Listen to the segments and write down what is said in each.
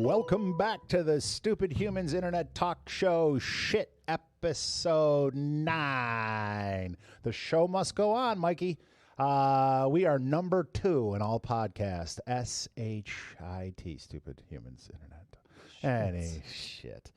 Welcome back to the Stupid Humans Internet Talk Show shit episode 9. The show must go on, Mikey. We are number 2 in all podcasts. S-H-I-T, Stupid Humans Internet. Any shit.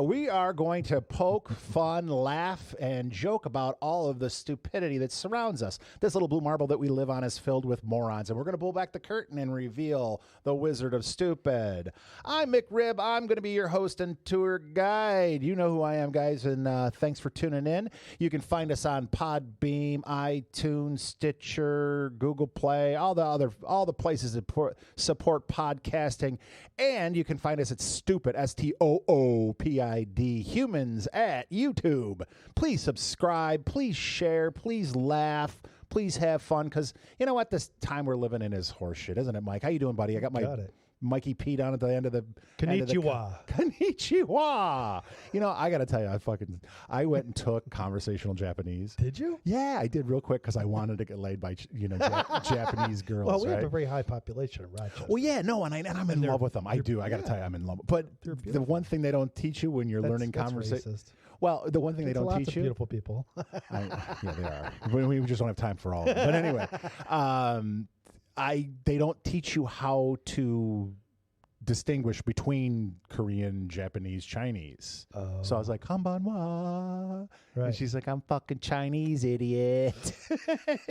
We are going to poke, fun, laugh, and joke about all of the stupidity that surrounds us. This little blue marble that we live on is filled with morons, and we're going to pull back the curtain and reveal the Wizard of Stoopid. I'm McRib. I'm going to be your host and tour guide. You know who I am, guys, and thanks for tuning in. You can find us on Podbeam, iTunes, Stitcher, Google Play, all the places that support podcasting, and you can find us at Stoopid, S-T-O-O-P-I-D, humans at YouTube. Please subscribe, please share, please laugh, please have fun, because you know what? This time we're living in is horseshit, isn't it, Mike? How you doing, buddy? I got Mikey P down at the end of the... Konnichiwa. Konnichiwa. You know, I got to tell you, I went and took conversational Japanese. Did you? Yeah, I did real quick because I wanted to get laid by, Japanese girls. Well, we have a very high population in Rochester. Well, yeah, no, and I'm in love with them. I do. I got to tell you, I'm in love. But the one thing they don't teach you when you're learning conversation... Well, the one thing they don't teach you... beautiful people. Yeah, they are. We just don't have time for all of them. But anyway... they don't teach you how to distinguish between Korean, Japanese, Chinese. So I was like, "Konbanwa," and she's like, "I'm fucking Chinese, idiot."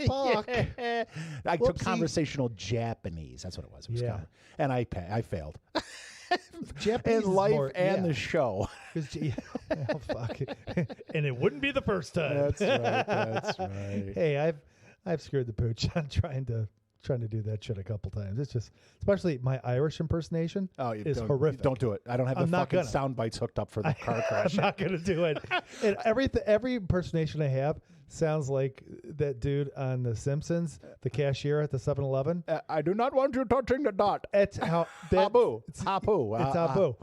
Fuck. I took conversational Japanese. That's what it was. And I failed. Japanese in life and the show. Oh, fuck. And it wouldn't be the first time. That's right. Hey, I've screwed the pooch on trying to do that shit a couple times. It's just, especially my Irish impersonation is horrific. Don't do it. I don't have the fucking sound bites hooked up for the car crash. I'm not going to do it. And every impersonation I have sounds like that dude on The Simpsons, the cashier at the 7-Eleven. I do not want you touching the dot. It's how... Abu. It's Abu.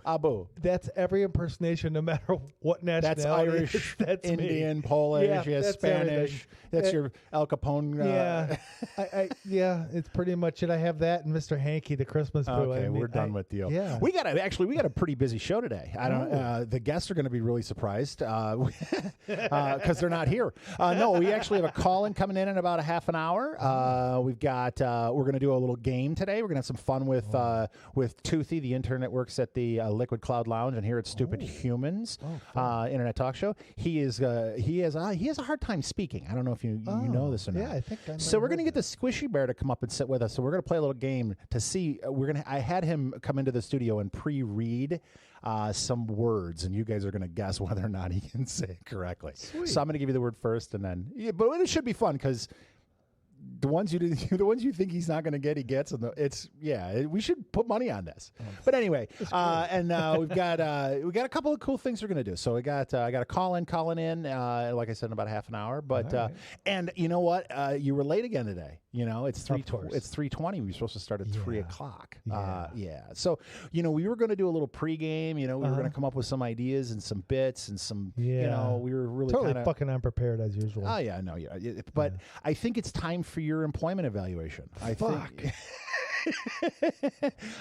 Abu. That's every impersonation, no matter what nationality. That's Irish, that's Indian, me. Polish, that's Spanish. Everything. That's your Al Capone. It's pretty much it. I have that and Mr. Hanky, the Christmas boo. Okay, we're done with Theo. Yeah. We got a pretty busy show today. I don't. The guests are going to be really surprised because they're not here. No, we actually have a call-in coming in about a half an hour. We've got. We're going to do a little game today. We're going to have some fun with Toothy. The intern that works at the Liquid Cloud Lounge and here at Stupid Humans Internet Talk Show. He has a hard time speaking. I don't know if you know this or not. Yeah, I think I so we're going to get the Squishy Bear to come up and sit with us. So we're going to play a little game to see. I had him come into the studio and pre-read some words, and you guys are going to guess whether or not he can say it correctly. Sweet. So I'm going to give you the word first, and then. But it should be fun because the ones you think he's not going to get, he gets. And we should put money on this. But anyway, and we've got a couple of cool things we're going to do. So I got a calling in, like I said, in about half an hour. But and you know what? You were late again today. You know, it's 3:20. We were supposed to start at 3 o'clock. So we were going to do a little pregame. We were going to come up with some ideas and some bits and some. We were really totally fucking unprepared as usual. Oh yeah, no, yeah. But I think it's time for your employment evaluation. Think.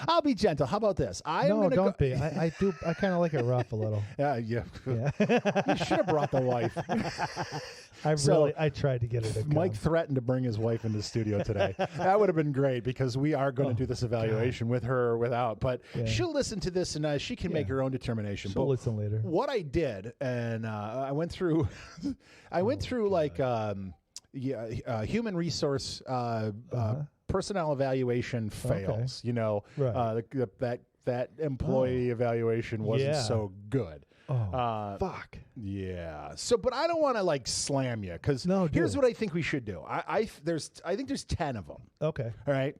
I'll be gentle. How about this? Don't be. I kind of like it rough a little. Yeah. You should have brought the wife. I tried to get it. Mike threatened to bring his wife into the studio today. That would have been great because we are going to do this evaluation with her or without. But she'll listen to this and she can make her own determination. She'll listen later. What I did, and I went through, human resource personnel evaluation fails. Right. That employee evaluation wasn't so good. Fuck. Yeah. So, but I don't want to slam you because here's what I think we should do. I think there's 10 of them. Okay. All right.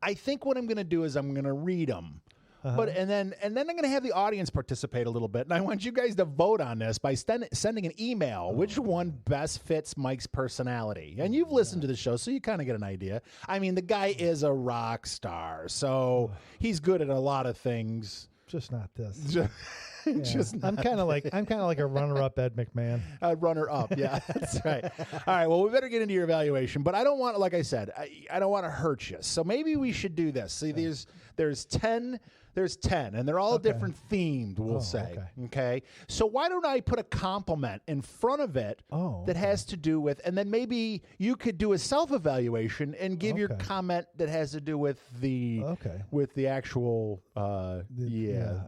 I think what I'm going to do is I'm going to read them. But and then I'm going to have the audience participate a little bit, and I want you guys to vote on this by sending an email. Which one best fits Mike's personality? And you've listened to the show, so you kind of get an idea. I mean, the guy is a rock star, so he's good at a lot of things. Just not this. I'm kind of like a runner-up Ed McMahon. Runner-up, yeah, that's right. All right, well, we better get into your evaluation, but I don't want, like I said, I don't want to hurt you. So maybe we should do this. See, There's 10, and they're all different themed, we'll say. Okay. So why don't I put a compliment in front of it that has to do with, and then maybe you could do a self-evaluation and give your comment that has to do with the actual the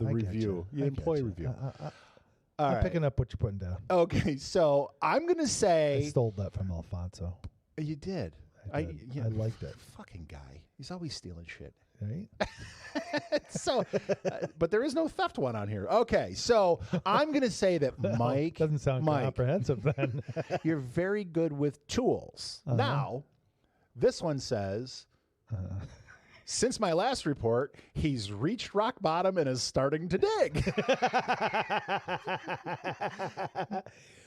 review, the employee review. I'm picking up what you're putting down. Okay, so I'm going to say... I stole that from Alfonso. You did. I liked it. Fucking guy. He's always stealing shit. Right? So, but there is no theft one on here. Okay, so I'm going to say that Mike... Doesn't sound comprehensive then. You're very good with tools. Now, this one says... Since my last report, he's reached rock bottom and is starting to dig.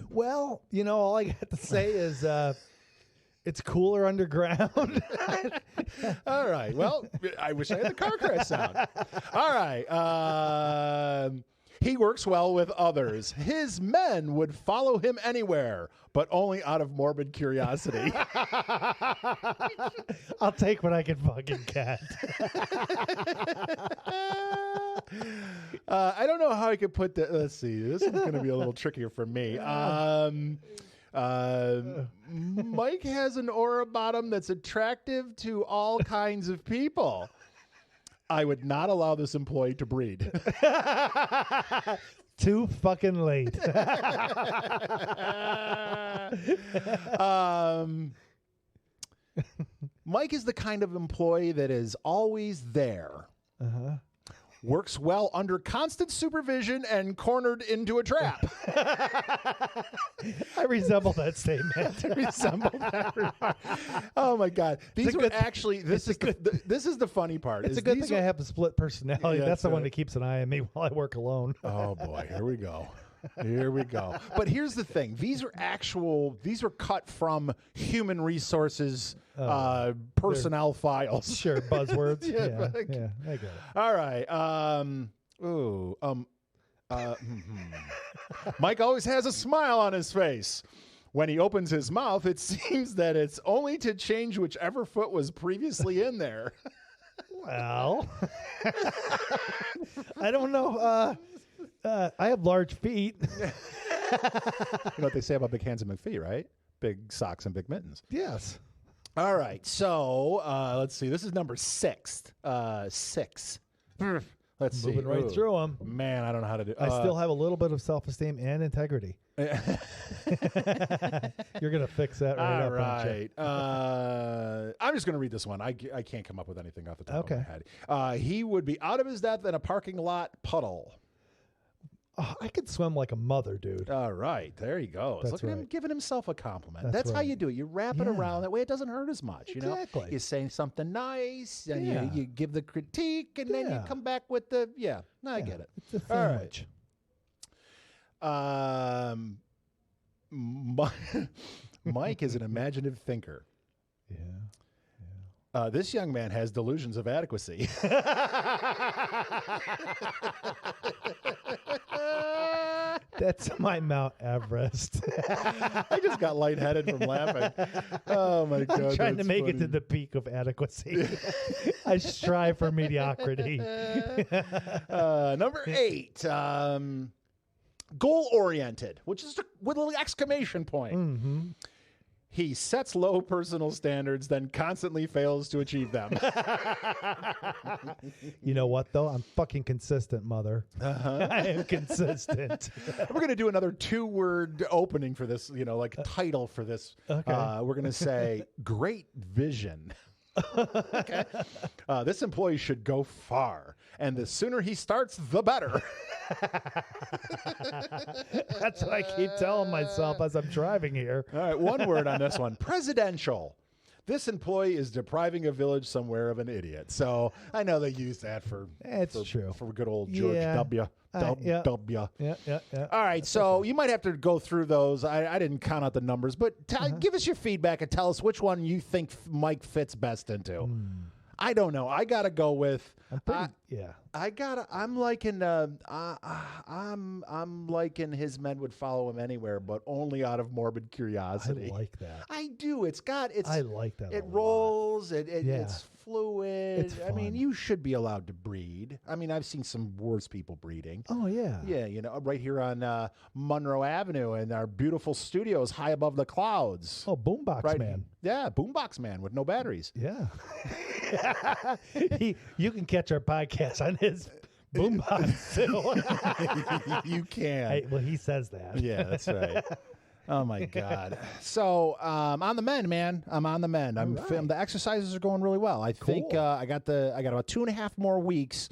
Well, all I got to say is it's cooler underground. All right. Well, I wish I had the car crash sound. All right. He works well with others. His men would follow him anywhere, but only out of morbid curiosity. I'll take what I can fucking get. I don't know how I could put that. Let's see. This is going to be a little trickier for me. Mike has an aura bottom that's attractive to all kinds of people. I would not allow this employee to breed. Too fucking late. Mike is the kind of employee that is always there. Works well under constant supervision and cornered into a trap. I resemble that statement. Oh my God! These are actually. This is the funny part. It's a good thing I have a split personality. Yeah, that's the one that keeps an eye on me while I work alone. Oh boy, here we go. But here's the thing. These are cut from human resources personnel files. Sure, buzzwords. yeah, I get it. All right. Mike always has a smile on his face. When he opens his mouth, it seems that it's only to change whichever foot was previously in there. Well, I don't know. I have large feet. You know what they say about big hands and big feet, right? Big socks and big mittens. Yes. All right. So let's see. This is number 6. 6. Let's see. Moving right through them. Man, I don't know how to do. I still have a little bit of self-esteem and integrity. You're gonna fix that right all up, right. I'm just gonna read this one. I can't come up with anything off the top of my head. He would be out of his depth in a parking lot puddle. Oh, I could swim like a mother, dude. All right, there he goes. Look at him giving himself a compliment. That's right. how you do it. You wrap it around that way; it doesn't hurt as much. Exactly. You know, you say something nice, and you give the critique, and then you come back with the I get it. It's a sandwich. All right. Mike is an imaginative thinker. Yeah. This young man has delusions of adequacy. That's my Mount Everest. I just got lightheaded from laughing. Oh, my God. I'm trying to make it to the peak of adequacy. I strive for mediocrity. Number 8. Goal-oriented, which is with an exclamation point. Mm-hmm. He sets low personal standards, then constantly fails to achieve them. You know what, though? I'm fucking consistent, mother. I am consistent. We're going to do another 2-word opening for this, title for this. Okay. We're going to say, great vision. Okay. This employee should go far, and the sooner he starts, the better. That's what I keep telling myself as I'm driving here. All right, 1 word on this one. Presidential. This employee is depriving a village somewhere of an idiot. So I know they use that for true. For good old George W. W. Yeah. All right, so you might have to go through those. I didn't count out the numbers, but give us your feedback and tell us which one you think Mike fits best into. I don't know. I gotta go with. I'm liking his men would follow him anywhere, but only out of morbid curiosity. I like that. I do. I like that. It rolls. It's fluid. I mean, fun. you should be allowed to breed. I mean, I've seen some worse people breeding. Oh yeah. Yeah, you know, right here on Monroe Avenue in our beautiful studios high above the clouds. Oh, Boombox Right. Man. Yeah, Boombox Man with no batteries. Yeah. You can catch our podcast on his Boombox too. You can. Hey, well, he says that. Yeah, that's right. Oh my God. So on the mend, man. I'm on the mend. The exercises are going really well. I think I got about 2.5 more weeks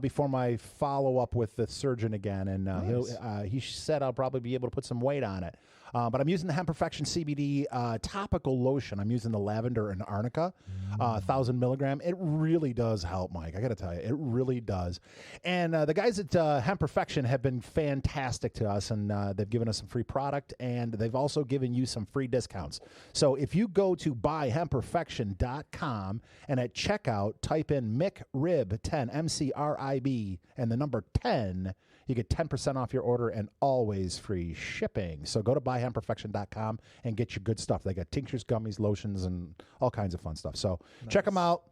before my follow up with the surgeon again, and he said I'll probably be able to put some weight on it. But I'm using the Hemp Perfection CBD topical lotion. I'm using the lavender and arnica, 1,000 milligram. It really does help, Mike. I got to tell you, it really does. And the guys at Hemp Perfection have been fantastic to us, and they've given us some free product, and they've also given you some free discounts. So if you go to buyhempperfection.com and at checkout type in McRib 10 MCRIB and the number 10. You get 10% off your order and always free shipping. So go to buyhempperfection.com and get your good stuff. They got tinctures, gummies, lotions, and all kinds of fun stuff. So check them out.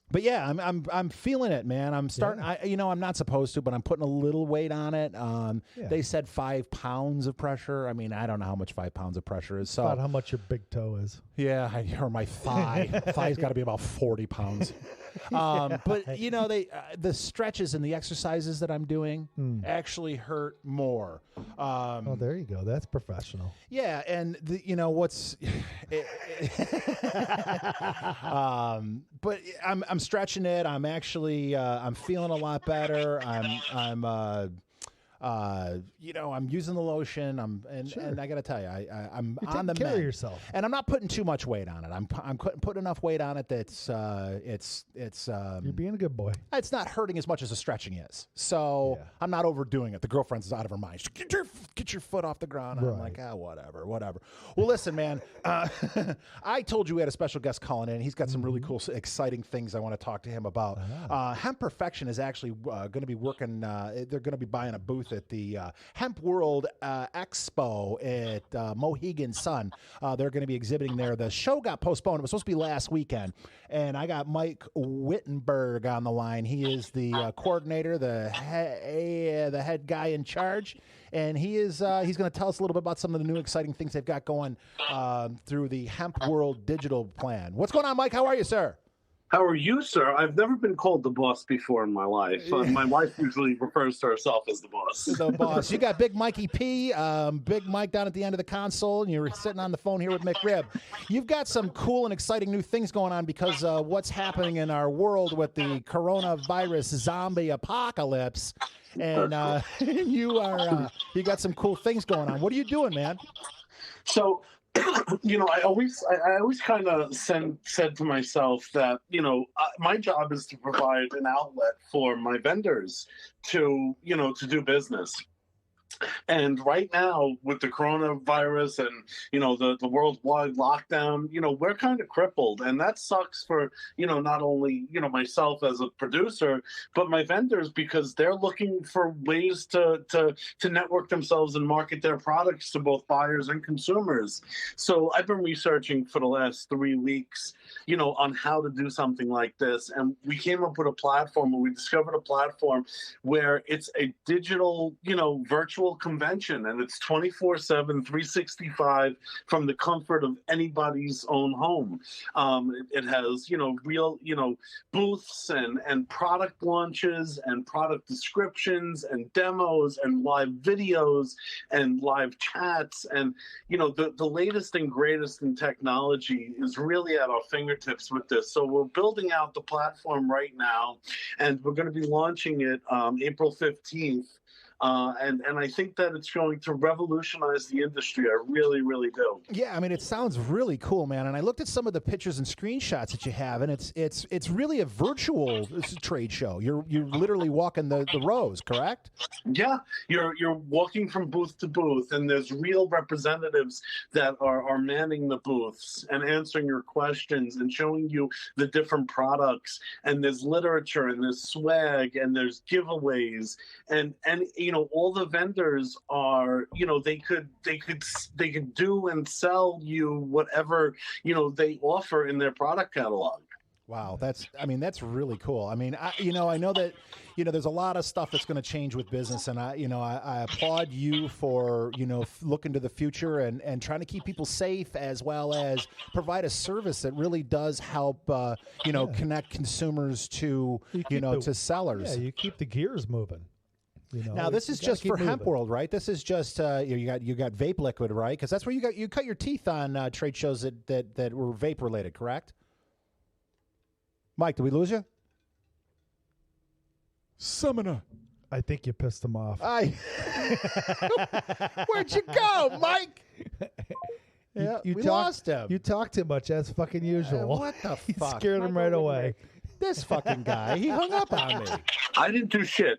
But yeah, I'm feeling it, man. I'm starting. I'm not supposed to, but I'm putting a little weight on it. They said 5 pounds of pressure. I mean, I don't know how much 5 pounds of pressure is. So about how much your big toe is. Yeah, or my thigh. Thigh's got to be about 40 pounds. But you know, the stretches and the exercises that I'm doing actually hurt more. Oh, there you go. That's professional. Yeah, and but I'm stretching it. I'm actually I'm feeling a lot better. I'm using the lotion. And I got to tell you, I'm You're on the taking care mend. of yourself. And I'm not putting too much weight on it. I'm putting enough weight on it that's You're being a good boy. it's not hurting as much as the stretching is. So I'm not overdoing it. The girlfriend's out of her mind. She's, get your foot off the ground. I'm like, whatever. Well, listen, man, I told you we had a special guest calling in. He's got some really cool, exciting things I want to talk to him about. Hemp Perfection is actually going to be working. They're going to be buying a booth at the Hemp World Expo at Mohegan Sun. They're going to be exhibiting there. The show got postponed. It was supposed to be last weekend. And I got Mike Wittenberg on the line. He is the coordinator, the head guy in charge. And he's going to tell us a little bit about some of the new exciting things they've got going through the Hemp World Digital Plan. What's going on, Mike? How are you, sir? How are you, sir? I've never been called the boss before in my life. My wife usually refers to herself as the boss. The boss. You got Big Mikey P, Big Mike down at the end of the console, and you're sitting on the phone here with McRib. You've got some cool and exciting new things going on because what's happening in our world with the coronavirus zombie apocalypse. And you got some cool things going on. What are you doing, man? So, I always kind of said to myself that, my job is to provide an outlet for my vendors to do business. And right now, with the coronavirus and, the worldwide lockdown, we're kind of crippled. And that sucks for, not only, myself as a producer, but my vendors, because they're looking for ways to network themselves and market their products to both buyers and consumers. So I've been researching for the last 3 weeks, on how to do something like this. And we came up with a platform, and we discovered a platform where it's a digital, virtual convention, and it's 24/7, 365 from the comfort of anybody's own home. It has, real, booths and product launches and product descriptions and demos and live videos and live chats. And, the latest and greatest in technology is really at our fingertips with this. So we're building out the platform right now, and we're going to be launching it April 15th. And I think that it's going to revolutionize the industry. I really, really do. Yeah, I mean, it sounds really cool, man. And I looked at some of the pictures and screenshots that you have, and it's really a virtual trade show. You're literally walking the rows, correct? Yeah, you're walking from booth to booth, and there's real representatives that are manning the booths and answering your questions and showing you the different products. And there's literature, and there's swag, and there's giveaways, and all the vendors are, they could do and sell you whatever, they offer in their product catalog. Wow, that's really cool. I mean, I know that, there's a lot of stuff that's going to change with business, and I applaud you for, looking to the future and trying to keep people safe, as well as provide a service that really does help, connect consumers to, to sellers. Yeah, you keep the gears moving. Now this is just for Hemp World, right? This is just you got vape liquid, right? Because that's where you cut your teeth on trade shows that were vape related, correct? Mike, did we lose you? Summoner. I think you pissed him off. Where'd you go, Mike? Yeah, we lost him. You talk too much, as fucking usual. What the fuck? You scared him right away. This fucking guy, he hung up on me. I didn't do shit.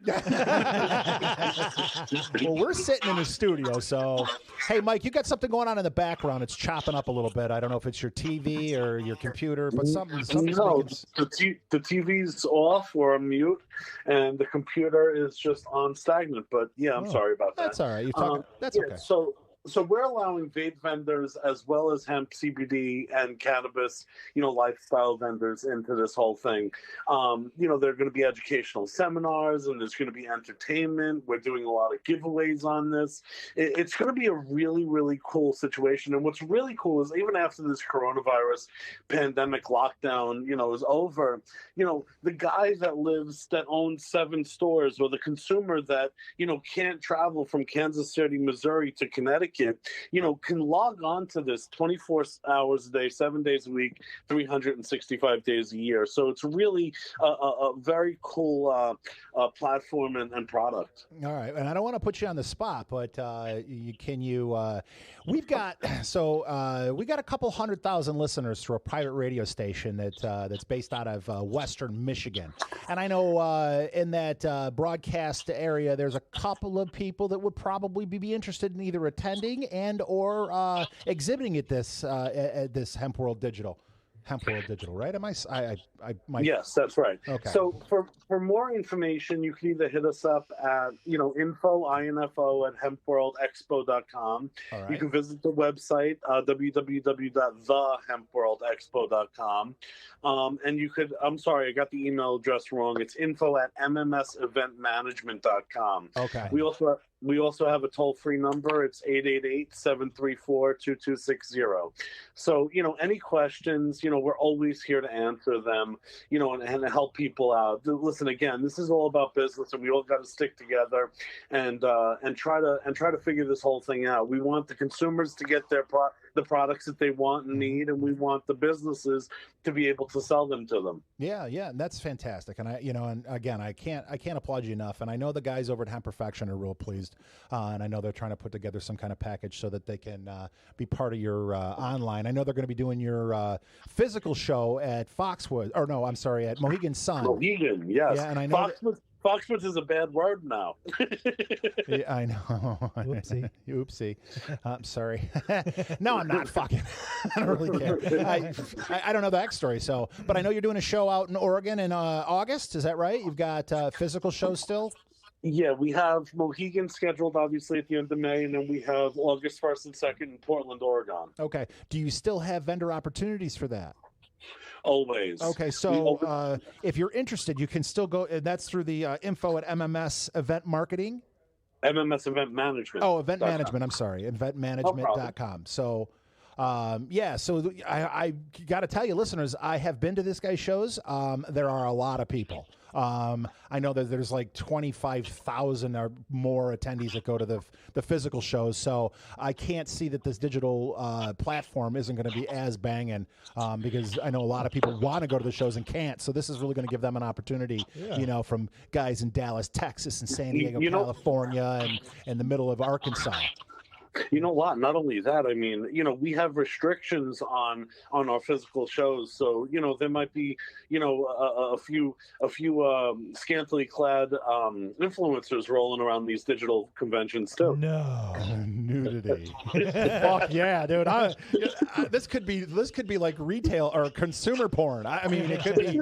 Well, we're sitting in the studio, so hey, Mike, you got something going on in the background. It's chopping up a little bit. I don't know if it's your TV or your computer, but something's no, making... the TV's off or on mute, and the computer is just on stagnant. But yeah, I'm sorry about that. That's all right. That's okay. So we're allowing vape vendors as well as hemp, CBD, and cannabis, lifestyle vendors into this whole thing. There are going to be educational seminars, and there's going to be entertainment. We're doing a lot of giveaways on this. It's going to be a really, really cool situation. And what's really cool is even after this coronavirus pandemic lockdown, is over, the guy that owns 7 stores, or the consumer that, can't travel from Kansas City, Missouri to Connecticut, can log on to this 24 hours a day, 7 days a week, 365 days a year. So it's really a very cool platform and product. All right. And I don't want to put you on the spot, but we've got a couple 100,000 listeners through a private radio station that's based out of Western Michigan. And I know in that broadcast area, there's a couple of people that would probably be interested in either attending and or exhibiting at this Hemp World Digital, right? Yes, that's right. Okay. So for more information, you can either hit us up at info at hempworldexpo.com. Right. You can visit the website www.thehempworldexpo.com. And you could, I'm sorry, I got the email address wrong. It's info at mmseventmanagement.com. Okay. We also have a toll-free number. It's 888-734-2260. So, any questions, we're always here to answer them, and help people out. Listen, again, this is all about business, and we all got to stick together and try to figure this whole thing out. We want the consumers to get the products that they want and need, and we want the businesses to be able to sell them to them. Yeah, and that's fantastic. And and again, I can't applaud you enough. And I know the guys over at Hemp Perfection are real pleased. And I know they're trying to put together some kind of package so that they can be part of your online. I know they're going to be doing your physical show at Foxwood, or no, I'm sorry, at Mohegan Sun. Mohegan, yes. Yeah, and I know Foxwoods is a bad word now. Yeah, I know. Oopsie. I'm sorry. No, I'm not fucking. I don't really care. I don't know the backstory, but I know you're doing a show out in Oregon in August. Is that right? You've got physical shows still? Yeah, we have Mohegan scheduled, obviously, at the end of May, and then we have August 1st and 2nd in Portland, Oregon. Okay. Do you still have vendor opportunities for that? Always. Okay, so if you're interested, you can still go. That's through the info at MMS Event Marketing. MMS Event Management. Oh, Event Management. I'm sorry, eventmanagement.com. So, so I got to tell you, listeners, I have been to this guy's shows. There are a lot of people. I know that there's like 25,000 or more attendees that go to the physical shows, so I can't see that this digital platform isn't going to be as banging because I know a lot of people want to go to the shows and can't, so this is really going to give them an opportunity, from guys in Dallas, Texas, and San Diego, California, and the middle of Arkansas. You know what? Not only that, I mean, we have restrictions on our physical shows. So, there might be, a few scantily clad influencers rolling around these digital conventions too. No nudity. Fuck yeah, dude! This could be like retail or consumer porn. I mean, it could be.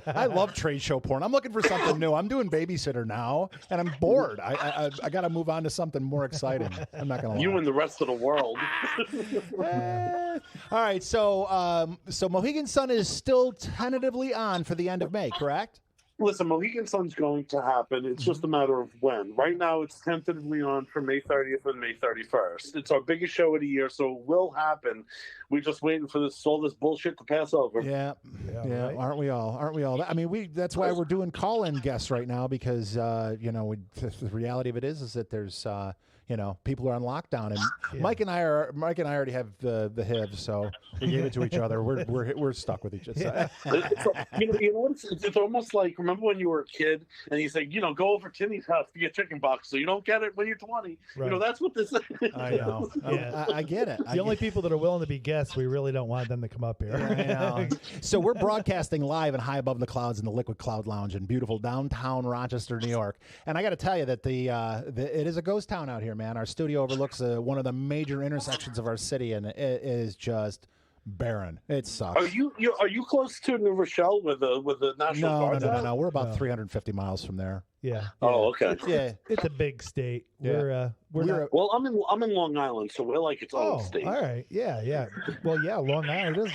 I love trade show porn. I'm looking for something new. I'm doing babysitter now, and I'm bored. I got to move on to something more exciting. I'm not gonna lie. You and the rest of the world. All right, so Mohegan Sun is still tentatively on for the end of May, correct? Listen, Mohegan Sun's going to happen. It's just a matter of when. Right now, it's tentatively on for May 30th and May 31st. It's our biggest show of the year, so it will happen. We're just waiting for all this bullshit to pass over. Yeah. Right? Aren't we all? I mean, that's why we're doing call-in guests right now because the reality of it is that there's people are on lockdown, and Mike and I already have the HIV, so we gave it to each other. We're stuck with each other. It's almost like, remember when you were a kid and you say, go over to Timmy's house to get chicken box so you don't get it when you're 20. Right. That's what this is. I know. Yeah. I get it. The only people that are willing to be guests, we really don't want them to come up here. I know. So we're broadcasting live and high above the clouds in the Liquid Cloud Lounge in beautiful downtown Rochester, New York. And I got to tell you that it is a ghost town out here, man. Our studio overlooks one of the major intersections of our city, and it is just barren. It sucks. Are you close to New Rochelle with the National Guard? No. We're about 350 miles from there. Yeah. Oh, okay. It's a big state. Yeah. We're not. Well, I'm in Long Island, so we're like its own state. All right. Yeah. Well, yeah, Long Island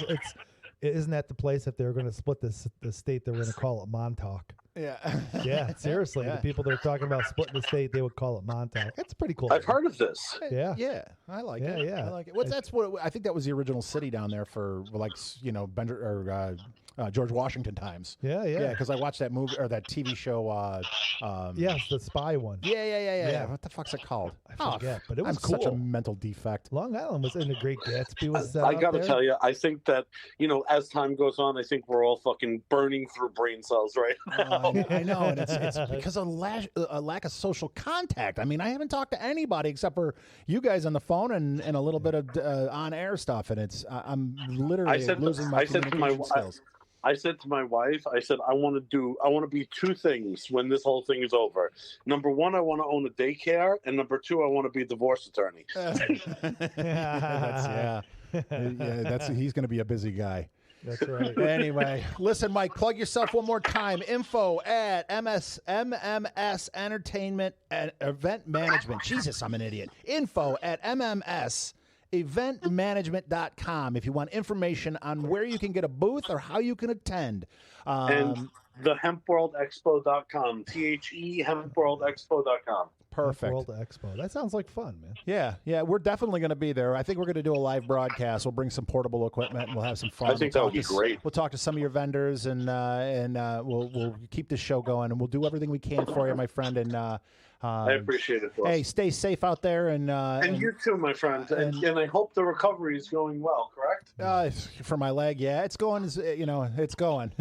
isn't that the place if they're going to split the state, they're going to call it Montauk. Yeah. Yeah, seriously. Yeah. The people that are talking about splitting the state, they would call it Montauk. That's pretty cool. I've heard of this. Yeah. Yeah. I like it. Yeah. I like it. I think that was the original city down there for George Washington times. Yeah. Because I watched that movie or that TV show. Yes, the spy one. Yeah. What the fuck's it called? I forget, but it was I'm cool. such a mental defect. Long Island was in the Great Gatsby. Was I got to tell you, I think that as time goes on, I think we're all fucking burning through brain cells right now. I know, and it's because of a lack of social contact. I mean, I haven't talked to anybody except for you guys on the phone and a little bit of on-air stuff, and I'm literally losing my communication skills. I said to my wife, I want to be two things when this whole thing is over. Number one, I want to own a daycare, and number two, I want to be a divorce attorney. He's going to be a busy guy. That's right. Anyway, listen, Mike, plug yourself one more time. Info at MMS Entertainment and Event Management. Jesus, I'm an idiot. Info at MMS eventmanagement.com if you want information on where you can get a booth or how you can attend. And the hempworldexpo.com, hempworldexpo.com. Perfect. World Expo. That sounds like fun, man. Yeah, we're definitely going to be there. I think we're going to do a live broadcast. We'll bring some portable equipment and we'll have some fun. I think that would be great. We'll talk to some of your vendors and we'll keep the show going, and we'll do everything we can for you, my friend. And I appreciate it. Boss. Hey, stay safe out there, and you too, my friend. And I hope the recovery is going well. Correct? For my leg, yeah, it's going. It's going.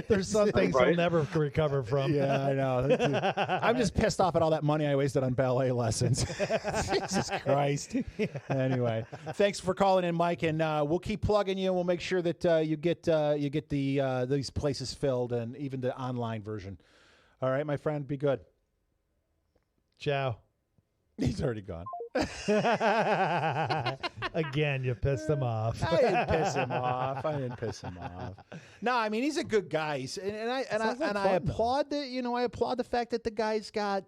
There's some things right. I'll never recover from. Yeah, I know. I'm just pissed off at all that money I wasted on ballet lessons. Jesus Christ. Yeah. Anyway, thanks for calling in, Mike, and we'll keep plugging you. We'll make sure that you get these places filled, and even the online version. All right, my friend, be good. Ciao. He's already gone. Again, you pissed him off. I didn't piss him off. No, I mean, he's a good guy. I applaud the fact that the guy's got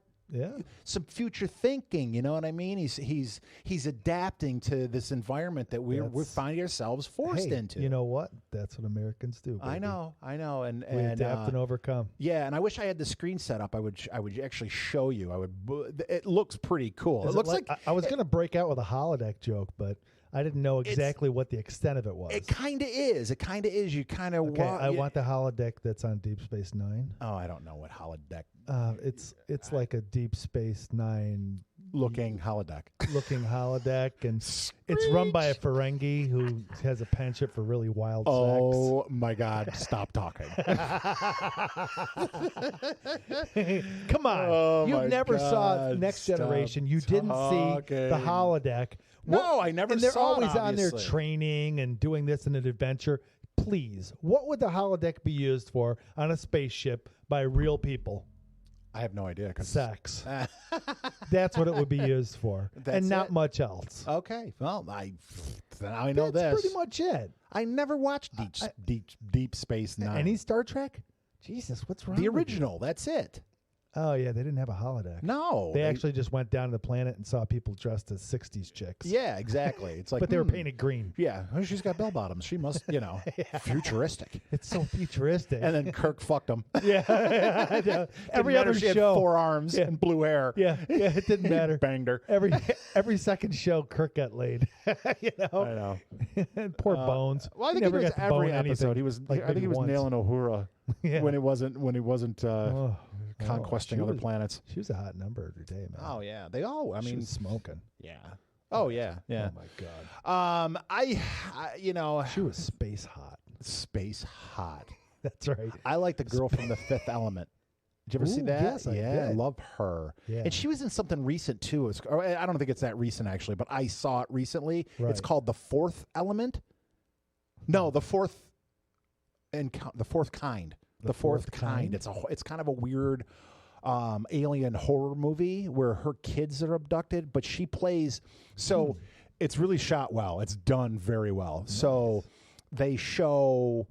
some future thinking. You know what I mean? He's adapting to this environment that we're finding ourselves forced into. You know what? That's what Americans do. Baby. I know, and we adapt and overcome. Yeah, and I wish I had the screen set up. I would actually show you. It looks pretty cool. It looks like I was going to break out with a holodeck joke, but I didn't know exactly what the extent of it was. It kind of is. You kind of I want the holodeck that's on Deep Space Nine. Oh, I don't know what holodeck. It's like a Deep Space Nine looking holodeck, and it's run by a Ferengi who has a penchant for really wild sex. Oh my God! Stop talking. Come on, oh you never God. Saw Next Generation. You didn't see the holodeck. No, I never and they're saw always it, on there training and doing this in an adventure. Please, what would the holodeck be used for on a spaceship by real people? I have no idea. Sex. That's what it would be used for, and not much else. Okay, well, I know this. That's pretty much it. I never watched Deep Space Nine. Any Star Trek? Jesus, what's wrong? The original. That's it. Oh, yeah. They didn't have a holodeck. No. They actually just went down to the planet and saw people dressed as 60s chicks. Yeah, exactly. It's like, but they were painted green. Yeah. Oh, she's got bell bottoms. She must, futuristic. It's so futuristic. And then Kirk fucked him. Yeah. Every other she had show. 4 arms and blue hair. Yeah. It didn't matter. Banged her. Every second show, Kirk got laid. I know. Poor Bones. Well, I think never he was got to every bone episode. anything, He was. like I think he was maybe nailing Uhura when he wasn't conquesting other planets. She was a hot number every day, man. Oh yeah, they all. I She mean, was smoking. yeah. Oh yeah, yeah. Oh my god. I she was space hot. Space hot. That's right. I like the girl from The Fifth Element. Did you ever see Ooh, that? yes, I I did. love her. Yeah. And she was in something recent too. I don't think it's that recent actually, but I saw it recently. Right. It's called The Fourth Element. No, the fourth kind. The fourth kind. It's kind of a weird alien horror movie where her kids are abducted, but she plays. So it's really shot well. It's done very well. Nice. So they show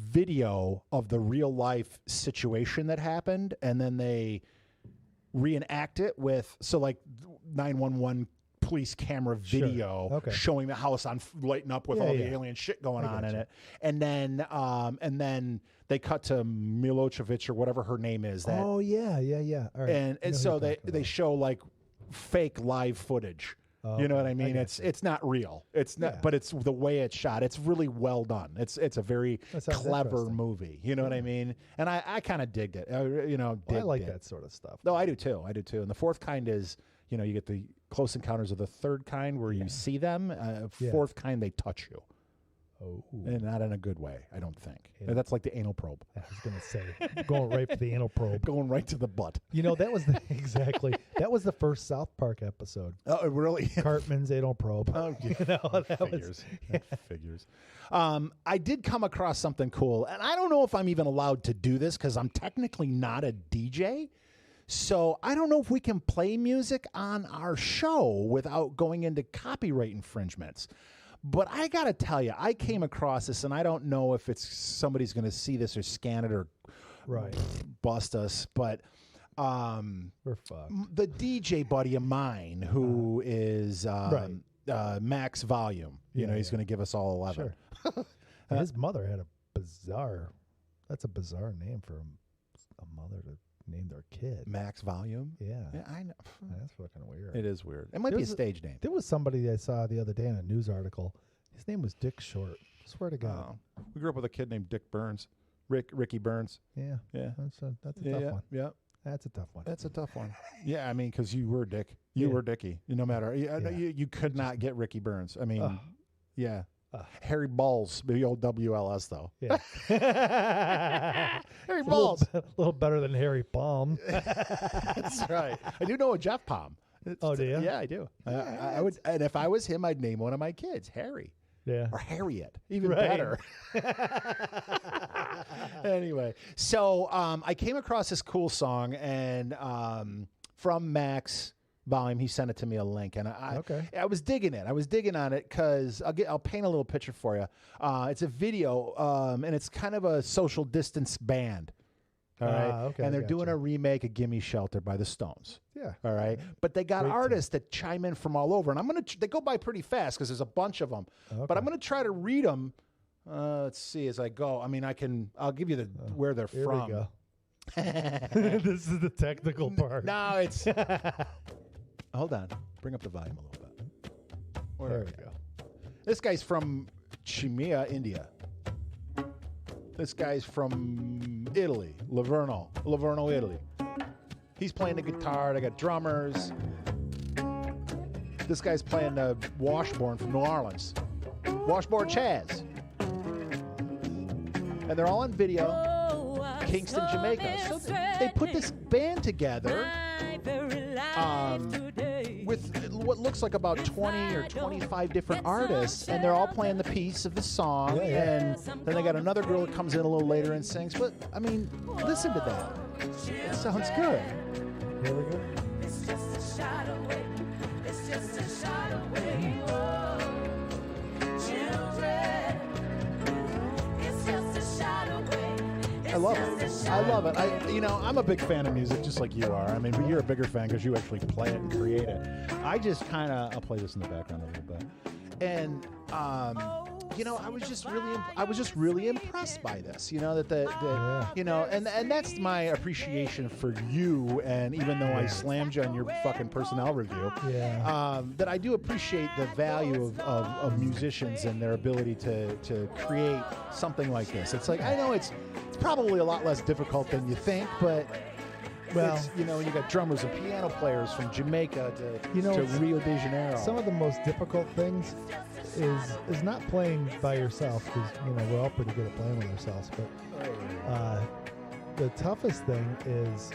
video of the real life situation that happened, and then they reenact it with 911 police camera video showing the house on lighting up with all the alien shit going on in it, and then they cut to Milosevic or whatever her name is. That, oh yeah. All right. And so they show like fake live footage. You know what I mean? It's not real. It's not, but it's the way it's shot. It's really well done. It's a very clever movie. You know what I mean? And I kind of digged it. I like that sort of stuff. No, I do too. And the fourth kind is, you get the Close Encounters of the Third Kind where you see them. Fourth kind, they touch you. Oh. And not in a good way, I don't think. That's like the anal probe. I was going to say, going right for the anal probe. Going right to the butt. That was that was the first South Park episode. Oh, really? Cartman's anal probe. Oh, figures. I did come across something cool, and I don't know if I'm even allowed to do this because I'm technically not a DJ. So I don't know if we can play music on our show without going into copyright infringements. But I got to tell you, I came across this, and I don't know if it's somebody's going to see this or scan it or bust us. But we're fucked. The DJ buddy of mine who is Max Volume, he's going to give us all 11. Sure. His mother had that's a bizarre name for a mother to name their kid. Max Volume? Yeah. I know. That's fucking weird. It is weird. It might be a stage name. There was somebody I saw the other day in a news article. His name was Dick Short. I swear to God. We grew up with a kid named Dick Burns. Ricky Burns. Yeah. Yeah. That's a tough one. Yeah. That's a tough one. That's a tough one. Yeah, I mean, because you were Dick. You were Dickie. No matter. You could not get Ricky Burns. I mean, yeah. Harry Balls, the old WLS, though. Yeah. Harry Balls. A little better than Harry Palm. That's right. I do know a Jeff Palm. Oh, do you? Yeah, I do. I would, and if I was him, I'd name one of my kids Harry. Yeah. Or Harriet. Even better. Anyway, so I came across this cool song, and from Max Volume, he sent it to me a link, and I was digging it. I was digging on it because I'll paint a little picture for you. It's a video, and it's kind of a social distance band. All right, and they're doing a remake of "Gimme Shelter" by the Stones. Yeah, all right, but they got artists that chime in from all over, and they go by pretty fast because there's a bunch of them. But I'm gonna try to read them. Let's see as I go. I mean, I'll give you where they're here from. We go. This is the technical part. No, it's. Hold on. Bring up the volume a little bit. There we go. This guy's from Chimia, India. This guy's from Italy, Livorno, Italy. He's playing the guitar. They got drummers. This guy's playing the washboard from New Orleans. Washboard Chaz. And they're all on video. Kingston, Jamaica. So they put this band together. With what looks like about 20 or 25 different artists, and they're all playing the piece of the song, and then they got another girl that comes in a little later and sings. But, I mean, listen to that. It sounds good. Here we go. I love it. I love it. I'm a big fan of music, just like you are. I mean, but you're a bigger fan because you actually play it and create it. I just kind of, I'll play this in the background a little bit. And, I was just really impressed by this. And that's my appreciation for you. And even though I slammed you on your fucking personnel review, that I do appreciate the value of musicians and their ability to create something like this. It's like, I know it's probably a lot less difficult than you think, but. Well, you got drummers and piano players from Jamaica to Rio de Janeiro. Some of the most difficult things is not playing by yourself, because we're all pretty good at playing with ourselves. But the toughest thing is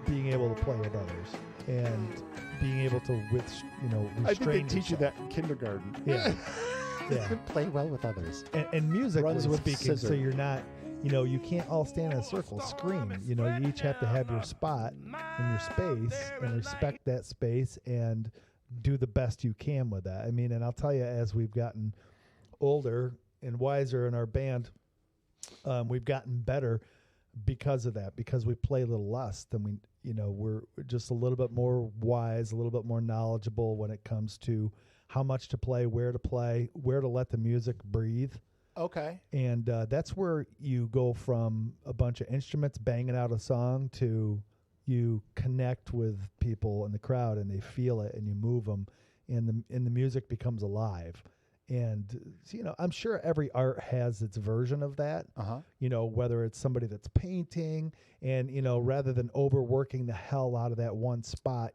being able to play with others and being able to restrain. I think they teach you that in kindergarten. Yeah, Play well with others. And musically Runs with speaking, scissor. so you're not. You can't all stand in a circle scream. You each have to have your spot and your space and respect that space and do the best you can with that. I mean, and I'll tell you, as we've gotten older and wiser in our band, we've gotten better because of that, because we play a little less than we're just a little bit more wise, a little bit more knowledgeable when it comes to how much to play, where to let the music breathe. Okay. And that's where you go from a bunch of instruments banging out a song to you connect with people in the crowd and they feel it and you move them and the music becomes alive. And, I'm sure every art has its version of that, whether it's somebody that's painting and, rather than overworking the hell out of that one spot,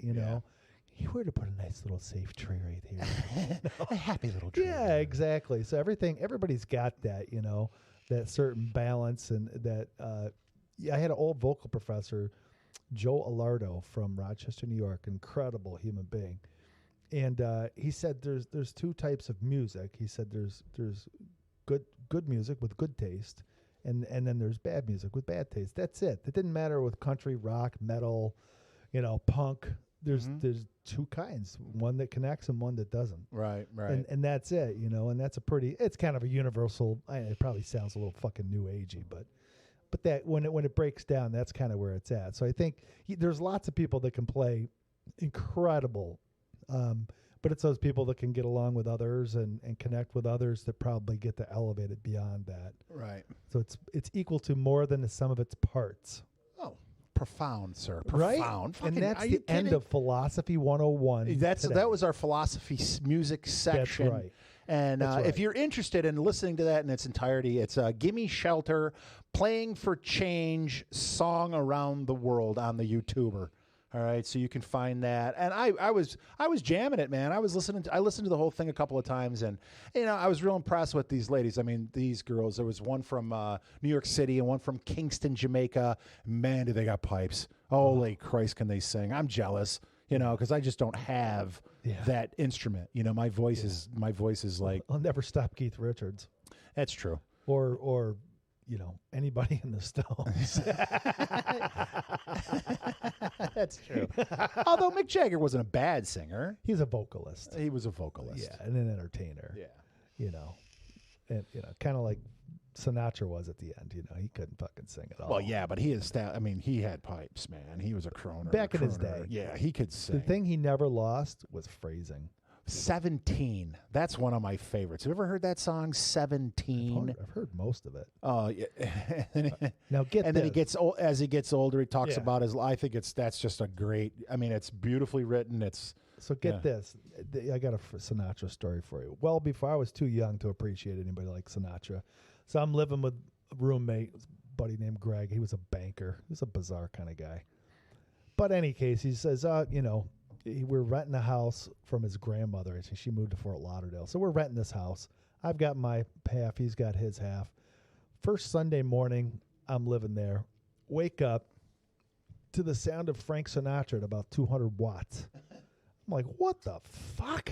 you were to put a nice little safe tree right here. A happy little tree. Yeah, exactly. So everybody's got that, that certain balance. And that, I had an old vocal professor, Joe Alardo from Rochester, New York, incredible human being. And he said there's two types of music. He said there's good music with good taste, and then there's bad music with bad taste. That's it. It didn't matter with country, rock, metal, punk. There's two kinds, one that connects and one that doesn't. Right. And that's it, and that's it's kind of a universal, it probably sounds a little fucking new agey, but that when it breaks down, that's kind of where it's at. So I think there's lots of people that can play incredible, but it's those people that can get along with others and connect with others that probably get to elevate it beyond that. Right. So it's equal to more than the sum of its parts. Profound, sir. Profound. Right? And that's the end of Philosophy 101. That was our philosophy music section. That's right. And right. If you're interested in listening to that in its entirety, it's Gimme Shelter, Playing for Change, Song Around the World on the YouTuber. All right, so you can find that. And I was jamming it, man. I listened to the whole thing a couple of times, and I was real impressed with these ladies. I mean, these girls. There was one from New York City and one from Kingston, Jamaica. Man, do they got pipes. Holy Christ, can they sing? I'm jealous, because I just don't have that instrument. My voice is like, I'll never stop Keith Richards. That's true. Or anybody in the Stones. That's true. Although Mick Jagger wasn't a bad singer. He's a vocalist. He was a vocalist. Yeah, and an entertainer. Yeah. And kind of like Sinatra was at the end. He couldn't fucking sing at all. Well, yeah, but he had pipes, man. He was a croner. Back in his day. Yeah, he could sing. The thing he never lost was phrasing. 17. That's one of my favorites. Have you ever heard that song, 17? I've heard most of it. Oh, yeah. Now get and this. then as he gets older, he talks about his. I think that's just a great. I mean, it's beautifully written. So get this. I got a Sinatra story for you. Well, before I was too young to appreciate anybody like Sinatra, so I'm living with a roommate, a buddy named Greg. He was a banker. He was a bizarre kind of guy. But in any case, he says, we're renting a house from his grandmother. She moved to Fort Lauderdale. So we're renting this house. I've got my half. He's got his half. First Sunday morning, I'm living there. Wake up to the sound of Frank Sinatra at about 200 watts. I'm like, what the fuck?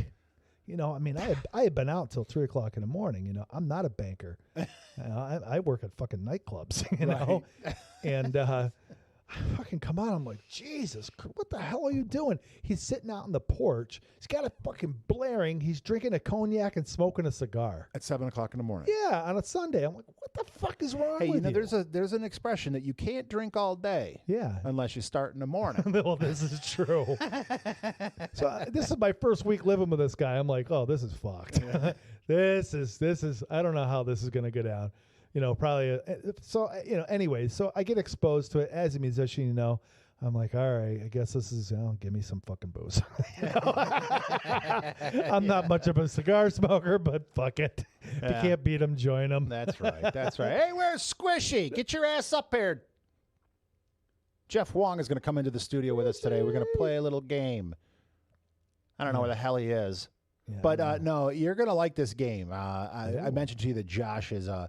I had been out till 3 o'clock in the morning. I'm not a banker. I work at fucking nightclubs, And fucking come on. I'm like, Jesus, what the hell are you doing? He's sitting out on the porch. He's got it fucking blaring. He's drinking a cognac and smoking a cigar. At 7 o'clock in the morning. Yeah, on a Sunday. I'm like, what the fuck is wrong Hey, with you? there's an expression that you can't drink all day. Yeah. Unless you start in the morning. Well, this is true. So this is my first week living with this guy. I'm like, oh, this is fucked. Yeah. This is. I don't know how this is going to go down. Probably. Anyway, so I get exposed to it as a musician. I'm like, all right, I guess this is. Give me some fucking booze. I'm not much of a cigar smoker, but fuck it. If you can't beat them, join them. That's right. That's right. Hey, where's Squishy? Get your ass up here. Jeff Wong is going to come into the studio with us today. We're going to play a little game. I don't know where the hell he is. Yeah, but no, you're going to like this game. I mentioned to you that Josh is, I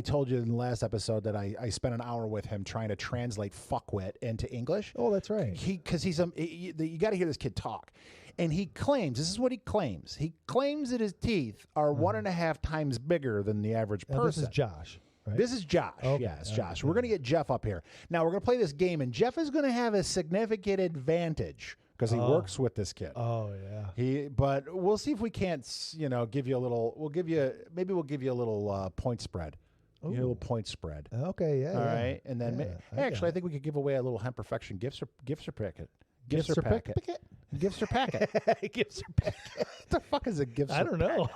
told you in the last episode that I spent an hour with him trying to translate fuckwit into English. Oh, that's right. Because you got to hear this kid talk. And he claims, this is what he claims. He claims that his teeth are 1.5 times bigger than the average person. This is Josh. Right? This is Josh. Okay. Yes, Josh. We're going to get Jeff up here. Now, we're going to play this game, and Jeff is going to have a significant advantage because he works with this kid. Oh, yeah. But we'll see if we can't, give you a little, we'll give you a little point spread. A little point spread. Okay, yeah. All right. And then, I think we could give away a little Hemp Perfection gift certificate. Gift certificate. Gift certificate. Gift certificate. What the fuck is a gift certificate? I don't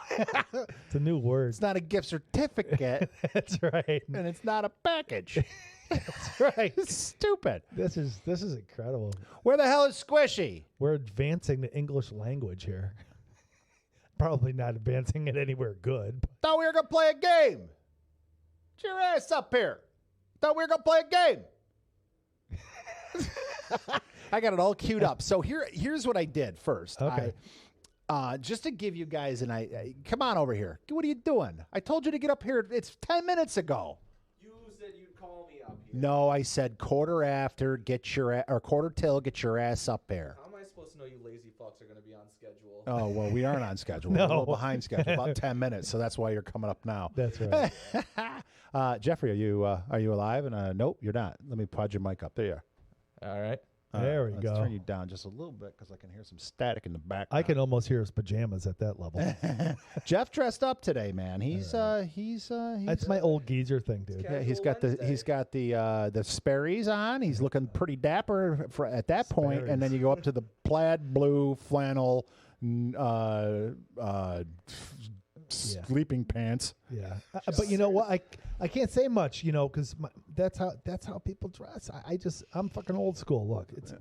know. It's a new word. It's not a gift certificate. That's right. And it's not a package. That's right. It's stupid. This is incredible. Where the hell is Squishy? We're advancing the English language here. Probably not advancing it anywhere good. Thought we were going to play a game. Get your ass up here. Thought we were going to play a game. I got it all queued up. So here's what I did first. Okay. Just to give you guys come on over here. What are you doing? I told you to get up here. It's 10 minutes ago. You said you'd call me up here. No, I said quarter till, get your ass up there. How am I supposed to know you lazy fucks are going to be on schedule? Oh, well, we aren't on schedule. No. We're a little behind schedule, about 10 minutes. So that's why you're coming up now. That's right. Jeffrey, are you alive? And nope, you're not. Let me pudge your mic up. There you are. All right. There we go. Let's turn you down just a little bit because I can hear some static in the background. I can almost hear his pajamas at that level. Jeff dressed up today, man. He's That's my old geezer thing, dude. Yeah, he's got the Sperry's on. He's looking pretty dapper at that point, and then you go up to the plaid blue flannel sleeping pants. Yeah, but you know what? I can't say much, because that's how people dress. I'm fucking old school. Look, it's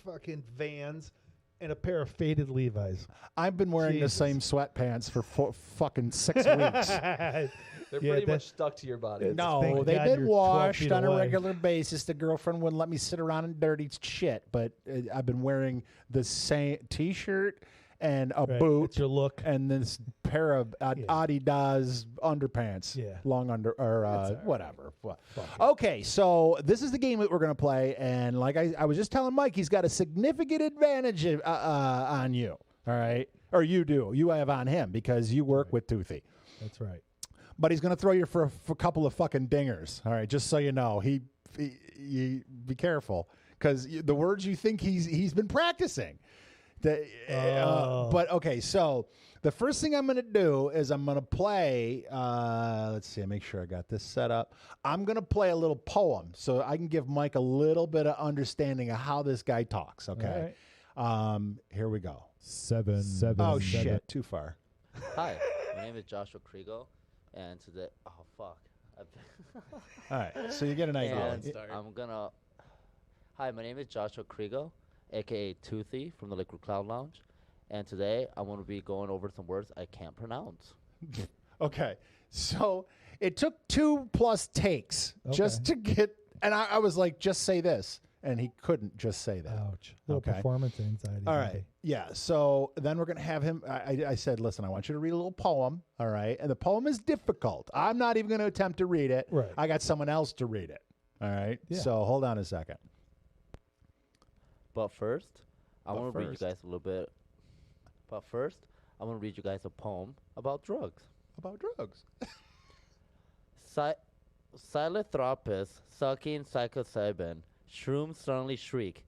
fucking Vans and a pair of faded Levi's. I've been wearing the same sweatpants for fucking 6 weeks. They're pretty much stuck to your body. No, they've been washed on a regular basis. The girlfriend wouldn't let me sit around in dirty shit, but I've been wearing the same T-shirt and a boot. That's your look. And this pair of Adidas underpants. Yeah. Long under, or whatever. Okay, so this is the game that we're going to play. And like I was just telling Mike, he's got a significant advantage on you. All right? Or you do. You have on him because you work with Toothy. That's right. But he's going to throw you for a couple of fucking dingers. All right? Just so you know. He be careful. Because the words you think he's been practicing. But okay, so the first thing I'm going to do is I'm going to play, let's see, make sure I got this set up. I'm going to play a little poem so I can give Mike a little bit of understanding of how this guy talks, okay? Right. Here we go. Seven. Oh, shit, too far. Hi, my name is Joshua Kriegel, and today, oh, fuck. All right, so you get an idea. Hi, my name is Joshua Kriegel, a.k.a. Toothy from the Liquid Cloud Lounge. And today, I'm going to be going over some words I can't pronounce. Okay. So it took 2+ takes just to get, and I was like, just say this. And he couldn't just say that. Ouch. Little performance anxiety. All right. Yeah. So then we're going to have him, I said, listen, I want you to read a little poem. All right. And the poem is difficult. I'm not even going to attempt to read it. Right. I got someone else to read it. All right. Yeah. So hold on a second. But first, I want to read you guys a little bit. But first, I want to read you guys a poem about drugs. About drugs. Silothropus sucking psilocybin Shrooms suddenly shriek.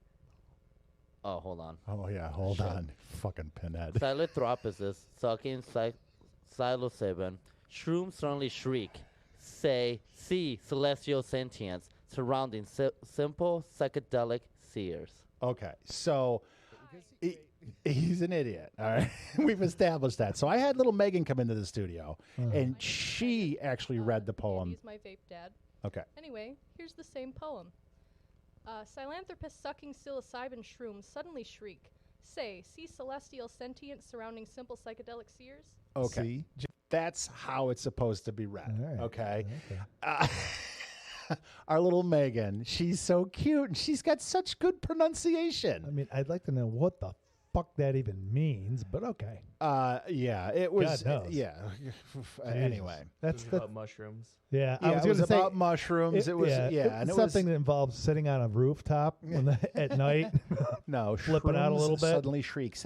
Oh, hold on. Oh, yeah, hold on. Fucking pinhead. Xylothropisis, sucking psilocybin. Shrooms suddenly shriek. See celestial sentience surrounding simple psychedelic seers. Okay, so he's an idiot. All right, we've established that. So I had little Megan come into the studio, and she actually read the poem. Use my vape, Dad. Okay. Anyway, here's the same poem. Philanthropists sucking psilocybin shrooms suddenly shriek. See celestial sentience surrounding simple psychedelic seers? Okay. That's how it's supposed to be read. All right. Okay. Our little Megan, she's so cute, and she's got such good pronunciation. I mean, I'd like to know what the fuck that even means, but okay. Yeah, it was. God knows. Yeah. Anyway, That's the about mushrooms. yeah. yeah, I was it was going to say about mushrooms. It was and something that involves sitting on a rooftop at night. no flipping out a shrooms little bit. Suddenly shriek.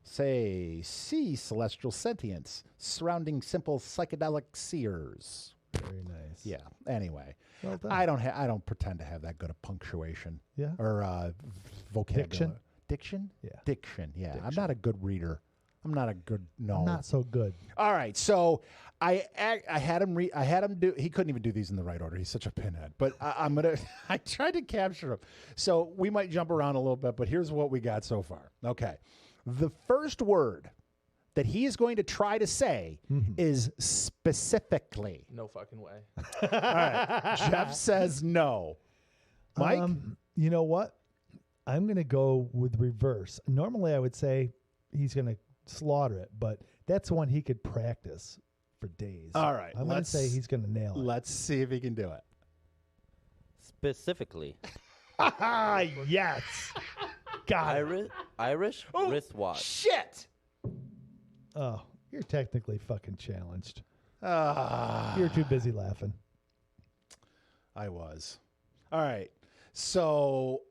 See celestial sentience surrounding simple psychedelic seers. Very nice. Yeah. Anyway, Well done. I don't pretend to have that good a punctuation. Yeah. Or vocabulary. Diction? Diction? Yeah. Diction. Yeah. I'm not a good reader. I'm not a good no. Not so good. All right. So I had him I had him do. He couldn't even do these in the right order. He's such a pinhead. But I'm gonna. I tried to capture him. So we might jump around a little bit. But here's what we got so far. Okay. The first word that he is going to try to say is specifically. No fucking way. All right. Jeff says no. Mike? You know what? I'm going to go with reverse. Normally, I would say he's going to slaughter it, but that's one he could practice for days. All right, I'm going to say he's going to nail it. Let's see if he can do it. Specifically, Yes. Got it. Irish wristwatch. Shit! Oh, you're technically fucking challenged. Ah. You're too busy laughing. I was. All right. So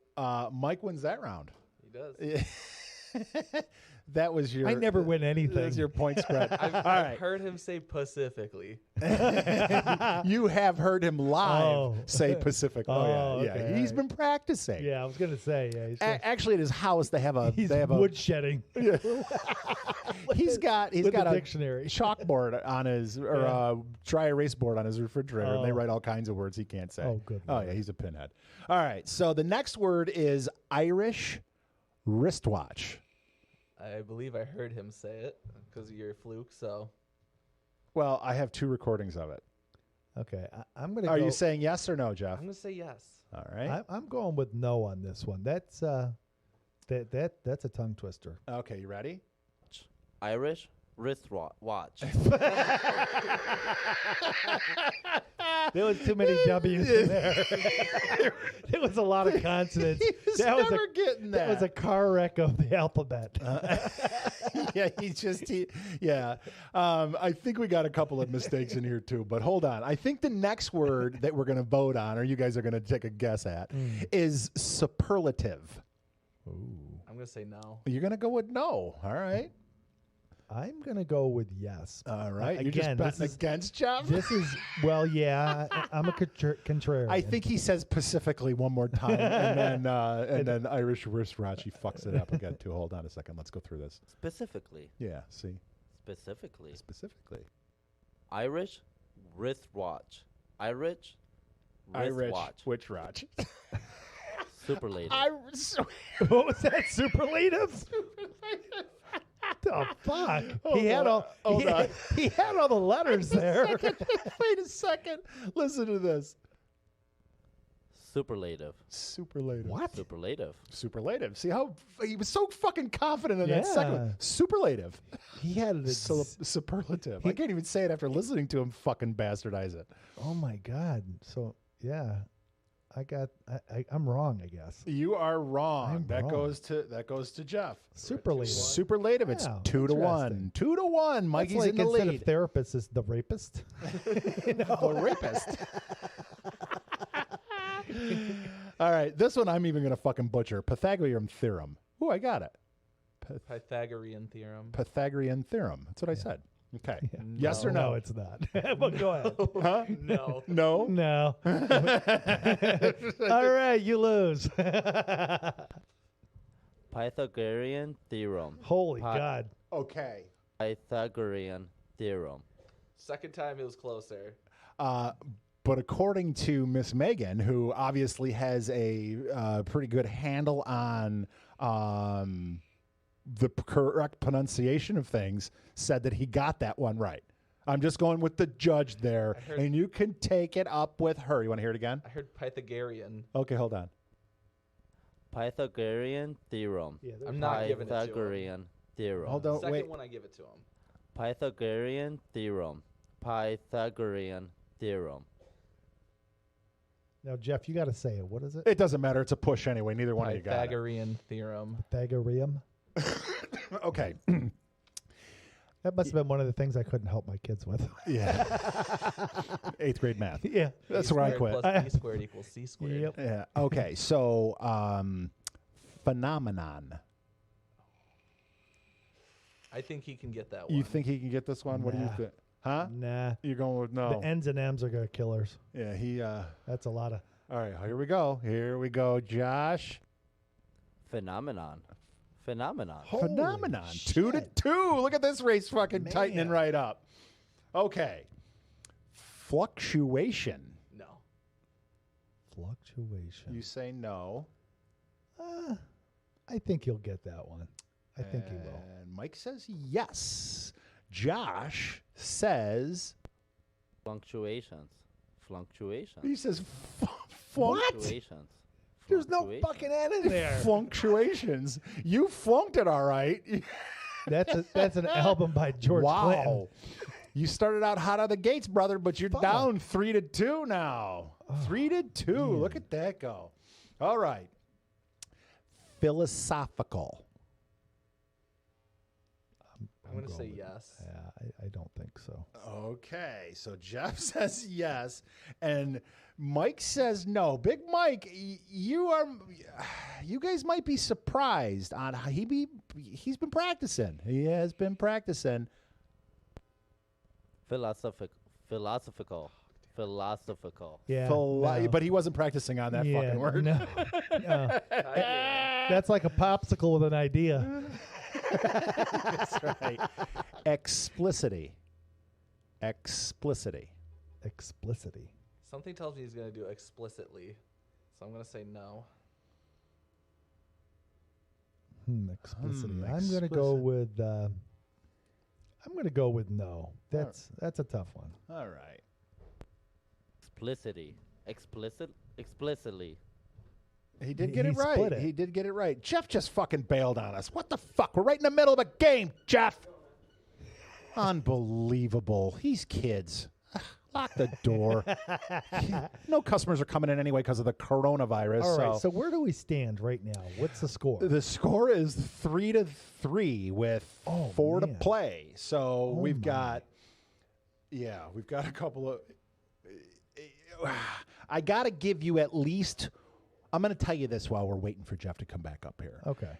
Mike wins that round. He does. That was your. I never win anything. That was your point spread. I've All right. heard him say Pacifically. You have heard him live Oh. say Pacific. Oh, yeah. okay, He's all been practicing. Yeah, I was going to say. Yeah, Actually, at his house, they have a. he's they have a. woodshedding. He's got with a the dictionary. chalkboard on his or Yeah. dry erase board on his refrigerator, and they Oh. write all kinds of words he can't say. Oh, good Oh Lord. yeah, he's a pinhead. All right, so the next word is Irish wristwatch. I believe I heard him say it because of your fluke. So Well, I have 2 recordings of it. Okay, I'm going to Are go. you saying yes or no, Jeff? I'm gonna say yes. All right. I'm going with no on this one. That's that's a tongue twister. Okay, you ready? Irish wristwatch. There was too many W's in there. There was a lot of consonants. He was never getting That was a car wreck of the alphabet. Yeah, I think we got a couple of mistakes in here too, but hold on. I think the next word that we're going to vote on, or you guys are going to take a guess at, is superlative. I'm gonna say no. You're going to go with no. All right. I'm going to go with yes. All right. You're Again, just betting against Jeff? This is, well, yeah, I'm a contrarian. I think he says Pacifically one more time, and then Irish wristwatch, he fucks it up again too. Hold on a second. Let's go through this. Specifically. Yeah, see. Specifically. Irish wristwatch. Irish wristwatch. Which watch? Superlative. What was that? Superlative? The fuck? He had all the letters there. Wait a second. Listen to this. Superlative. What? Superlative. See how he was so fucking confident in that Yeah. second one. Superlative. He had it. Superlative. I can't even say it after listening to him fucking bastardize it. Oh my god. So yeah, I'm wrong, I guess. You are wrong. I'm That wrong. goes to Jeff. Superlative. Superlative. It's Yeah, 2-1. 2-1. Mikey's That's like in the instead lead. of therapist is the rapist. The rapist. All right, this one I'm even going to fucking butcher. Pythagorean theorem. Ooh, I got it. Pythagorean theorem. Pythagorean theorem. That's what I said. Okay. Yes or no? No, it's not. But go ahead. Huh? No. No? No. All right, you lose. Pythagorean theorem. Holy God. Okay. Pythagorean theorem. Second time it was closer. But according to Miss Megan, who obviously has a pretty good handle on the correct pronunciation of things, said that he got that one right. I'm just going with the judge there, and you can take it up with her. You want to hear it again? I heard Pythagorean. Okay, hold on. Pythagorean theorem. Yeah, I'm not giving it to him. Pythagorean theorem. Hold on, Second wait. one I give it to him. Pythagorean theorem. Pythagorean theorem. Now, Jeff, you got to say it. What is it? It doesn't matter. It's a push anyway. Neither one of you got it. Pythagorean theorem. Pythagorean. Okay. That must have been one of the things I couldn't help my kids with. Yeah. 8th grade math. Yeah. That's A where I squared quit. plus B squared equals C squared. Yep. Yeah. Okay. So, phenomenon. I think he can get that one. You think he can get this one? What do you Nah. think? Huh? Nah. You're going with no. The N's and M's are killers. Yeah. He. That's a lot of. All right. Here we go. Here we go, Josh. Phenomenon. Phenomenon. Holy Phenomenon. shit. 2-2. Look at this race fucking tightening Man. right up. Okay. Fluctuation. No. Fluctuation. You say no. I think you'll get that one. I think you will. And Mike says yes. Josh says. Fluctuations. Fluctuations. He says what? Fluctuations. There's no Fluctuations. fucking N in there. Fluctuations. You flunked it all right. That's an album by George Clinton. Wow. You started out hot out of the gates, brother, but you're Fuck. down 3-2 now. 3-2. man. Look at that go. All right. Philosophical. I'm going to say with- yes. Yeah, I don't think so. Okay, so Jeff says yes, and Mike says no. Big Mike, you guys might be surprised on how he's been practicing. He has been practicing. Philosophical. Yeah. But he wasn't practicing on that yeah, fucking word. No. No. That's like a popsicle with an idea. That's right. Explicity. Explicity. Something tells me he's going to do explicitly. So I'm going to say no. Explicity. I'm going to go with. I'm going to go with no. That's a tough one. All right. Explicitly. He did He- get he it right. split it. He did get it right. Jeff just fucking bailed on us. What the fuck? We're right in the middle of a game, Jeff. Unbelievable. These kids. Lock the door. No customers are coming in anyway because of the coronavirus. All right. So where do we stand right now? What's the score? The score is 3-3 with 4 to man. play. So we've my. got a couple of. I got to give you at least. I'm going to tell you this while we're waiting for Jeff to come back up here. Okay.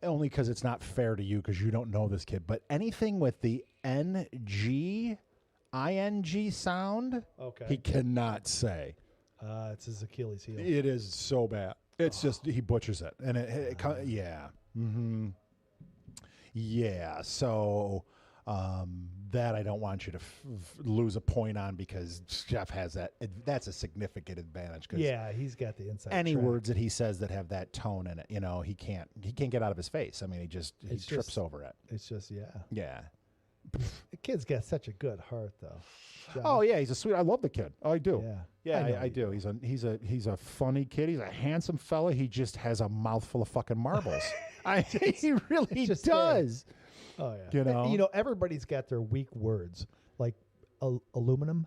Only because it's not fair to you because you don't know this kid. But anything with the ing sound, Okay. he cannot say. It's his Achilles heel. It is so bad. It's just he butchers it, and yeah, yeah. So that I don't want you to lose a point on because Jeff has that. That's a significant advantage. Cause Yeah, he's got the inside. any track. words that he says that have that tone in it, he can't get out of his face. I mean, he It's trips just- over it. It's just Yeah. The kid's got such a good heart though. John. Oh yeah, he's a sweet. I love the kid. Oh, I do. Yeah. Yeah, I know I you do. He's a funny kid. He's a handsome fella. He just has a mouthful of fucking marbles. He really just does. Oh yeah. You know? Everybody's got their weak words. Like aluminum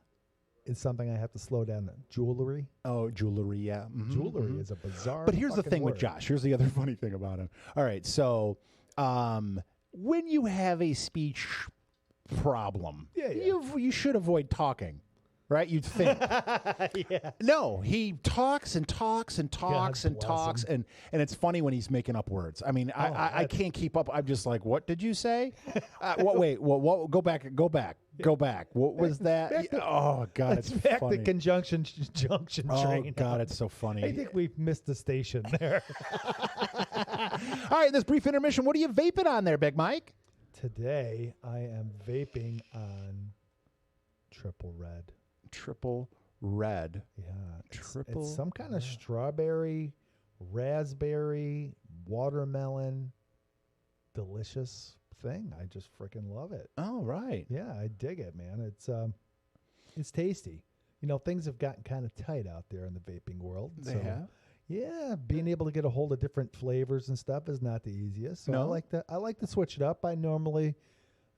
is something I have to slow down. Jewelry. Oh, jewelry. Yeah. Mhm, Jewelry mhm. is a bizarre. But here's the fucking thing with word. Josh. Here's the other funny thing about him. All right, so when you have a speech problem, Yeah. you should avoid talking. right? You'd think. Yeah. No, he talks and talks and talks and bless talks, and it's funny when he's making up words. I mean, I can't keep up. I'm just like, what did you say? Wait, what? Go back. What was that? Oh God, it's back funny. to junction train. Oh God, it's so funny. I think we've missed the station there. All right, this brief intermission. What are you vaping on there, Big Mike? Today I am vaping on Triple Red. Triple Red. Yeah, Triple it's some kind of strawberry, raspberry, watermelon, delicious thing. I just freaking love it. Oh, right. Yeah, I dig it, man. It's tasty. You know, things have gotten kind of tight out there in the vaping world. They so, have? Yeah, being able to get a hold of different flavors and stuff is not the easiest. So No? I like to switch it up. I normally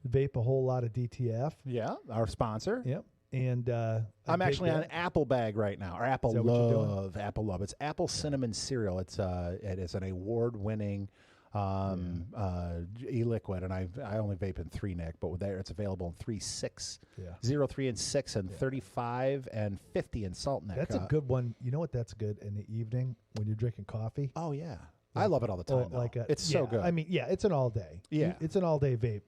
vape a whole lot of DTF. Yeah, our sponsor. Yep. And I'm actually on Apple Bag right now, or Apple Is that what you're doing? Love. Apple Love. It's apple cinnamon cereal. It is an award-winning e-liquid, and I only vape in 3 Nick, but there it's available in 3, 6, Yeah. 0, 3, and 6, and 35 and 50 in Salt Nick. That's a good one. You know what? That's good in the evening when you're drinking coffee. Oh yeah, I love it all the time. though. It's so good. I mean, yeah, it's an all day. Yeah. It's an all day vape,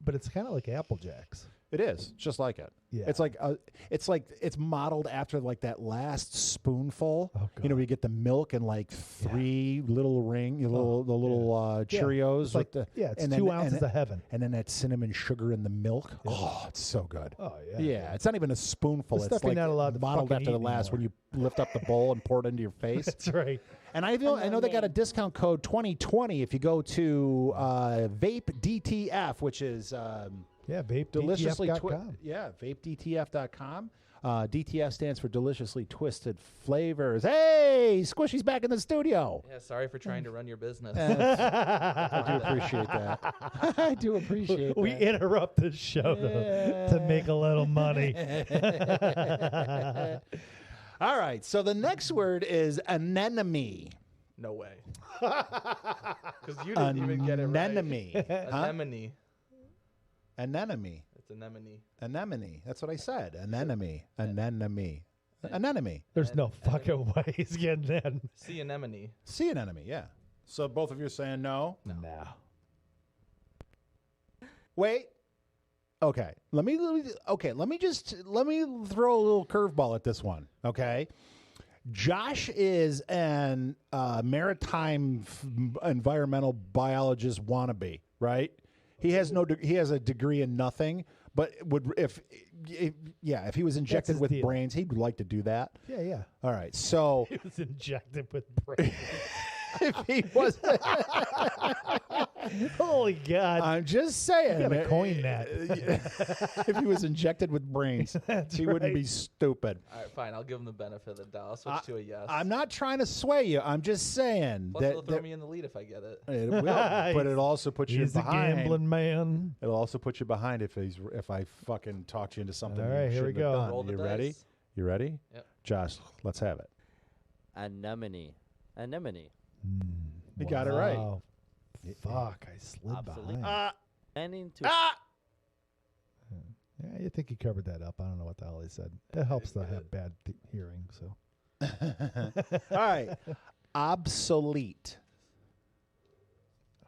but it's kind of like Apple Jacks. It is just like it. Yeah. It's like it's modeled after like that last spoonful. Oh, you know, God. where you get the milk and like 3 little Cheerios. It's like, with the, it's and 2 then- ounces and, of heaven. and then that cinnamon sugar in the milk. Oh, it's so good. Oh yeah. Yeah, it's not even a spoonful. The It's stuff you're like not allowed to modeled fucking after the eat last when anymore. you lift up the bowl and pour it into your face. That's right. And I know they got a discount code 2020 if you go to Vape DTF, which is Yeah, vape deliciously DTF.com. VapeDTF.com. DTF stands for deliciously twisted flavors. Hey, Squishy's back in the studio. Yeah, sorry for trying to run your business. I do appreciate that. I do appreciate We that. interrupt the show to make a little money. All right, so the next word is anemone. No way. Because you didn't even get it right. Anemone. Huh? Anemone. Anemone. It's anemone. Anemone. That's what I said. Anemone. Anemone. Anemone. There's no fucking way he's getting that. See anemone. See an enemy, yeah. So both of you are saying no? No. Wait. Okay. Let me throw a little curveball at this one. Okay. Josh is an maritime environmental biologist wannabe, right? He has he has a degree in nothing, but would if he was injected his with deal. brains, he'd like to do that. Yeah. All right. So He was injected with brains. if he was Holy God. I'm just saying. You gotta coin that. If he was injected with brains, That's he wouldn't be right. stupid. All right, fine. I'll give him the benefit of the doubt. I'll switch to a yes. I'm not trying to sway you. I'm just saying Plus, that, it'll throw me in the lead if I get it. it will, but it also puts you He's a behind. gambling man. It'll also put you behind if I fucking talked you into something. All you right, here we shouldn't have go. done. Roll the You dice. ready? You ready? Yep. Josh, let's have it. Anemone. Anemone. You got it right. Wow. Fuck, I slid Obsolete. behind. Planning to Yeah, you think he covered that up. I don't know what the hell he said. It helps to have bad hearing, so. All right. Obsolete.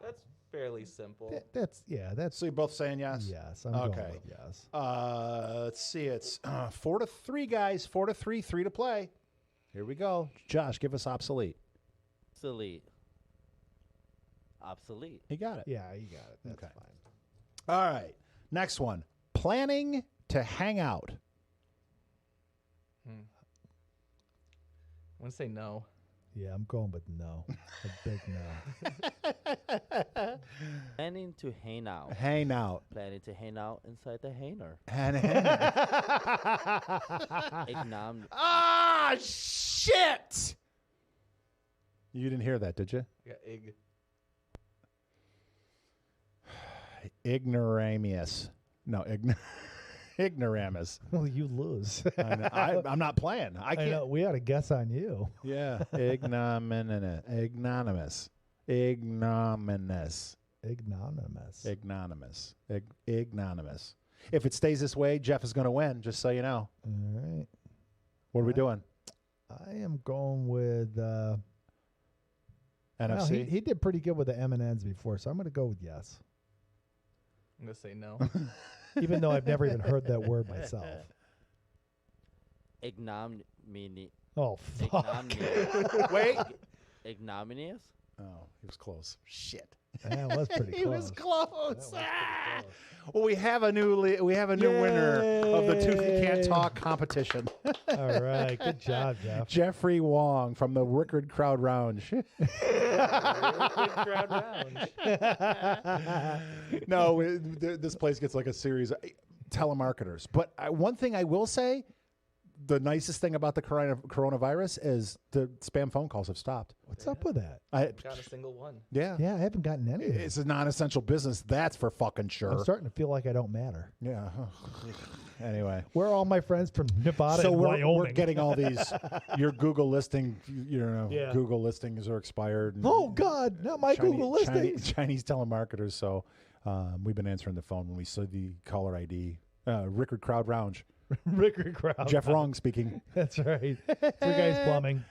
That's fairly simple. That's So you're both saying yes? yes. I'm Okay. going with yes. Let's see. It's 4-3, guys. 4-3, 3 to play. Here we go. Josh, give us obsolete. obsolete. Obsolete. He got it. Yeah, you got it. That's Okay. fine. All right. Next one. Planning to hang out. I'm going to say no. Yeah, I'm going with no. A big no. Planning to hang out. Hang out. Planning to hang out inside the hanger. And shit! You didn't hear that, did you? I got egg. Ignoramus. No, ignoramus. Well, you lose. I'm not playing. I I can't. know. We had a guess on you. Yeah. Ignominous. Ignominious. Ignominious. Ignominious. Ignominious. Ignominious. If it stays this way, Jeff is going to win, just so you know. All right. What are we doing? I am going with NFC? well, he did pretty good with the M&Ns before, so I'm going to go with yes. I'm gonna say no. Even though I've never even heard that word myself. Ignominy. Oh, fuck. Ignominious. Wait. Ignominious? Oh, he was close. Shit. That was pretty close. He was close. That was pretty close. Well, we have a new winner of the Toothy Can't Yay. Talk competition. All right. Good job, Jeff. Jeffrey Wong from the Rickard Crowd Lounge. No, this place gets like a series of telemarketers. But one thing I will say, the nicest thing about the coronavirus is the spam phone calls have stopped. What's up with that? Got a single one. Yeah. Yeah, I haven't gotten any of it. It's a non-essential business. That's for fucking sure. I'm starting to feel like I don't matter. Yeah. Anyway. Where are all my friends from Nevada So and we're Wyoming? getting all these. Your Google listing, Yeah. Google listings are expired. And Oh, God, not my Google listings. Chinese telemarketers. So we've been answering the phone when we saw the caller ID. Rickard Crowd Lounge. Rickard Crowd. Jeff Wrong speaking. That's right. Three Guys Plumbing.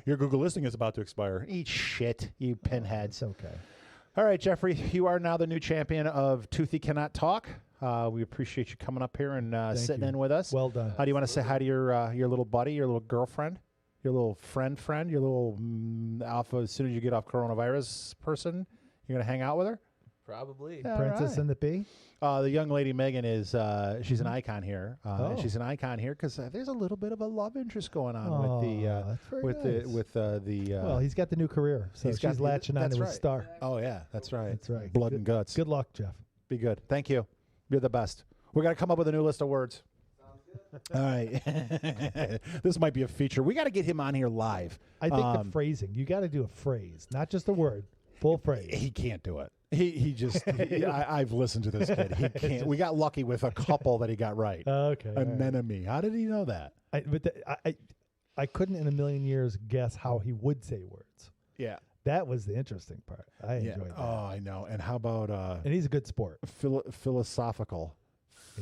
Your Google listing is about to expire. Eat shit, you pinheads. It's okay. All right, Jeffrey, you are now the new champion of Toothy Cannot Talk. We appreciate you coming up here and sitting you. in with us. Well done. How do you want to say hi to your little buddy, your little girlfriend, your little friend, your little alpha? As soon as you get off coronavirus person, you're gonna hang out with her. Probably. Yeah. Princess right. and the Bee? The young lady Megan is she's an icon here. Oh. She's an icon here because there's a little bit of a love interest going on Oh, with that's very the nice. Well, he's got the new career, so he's she's got- latching on that's to right. his star. Oh yeah, that's right. That's right. Blood Good- and guts. Good luck, Jeff. Be good. Thank you. You're the best. We got to come up with a new list of words. All right. This might be a feature. We got to get him on here live. I think the phrasing, you got to do a phrase, not just a word, full phrase. He can't do it. He just. I've listened to this kid. He can't. We got lucky with a couple that he got right. Okay. all right. Anemone. How did he know that? I couldn't in a million years guess how he would say words. Yeah. That was the interesting part. I Yeah. enjoyed that. Oh, I know. And how about And he's a good sport. philosophical?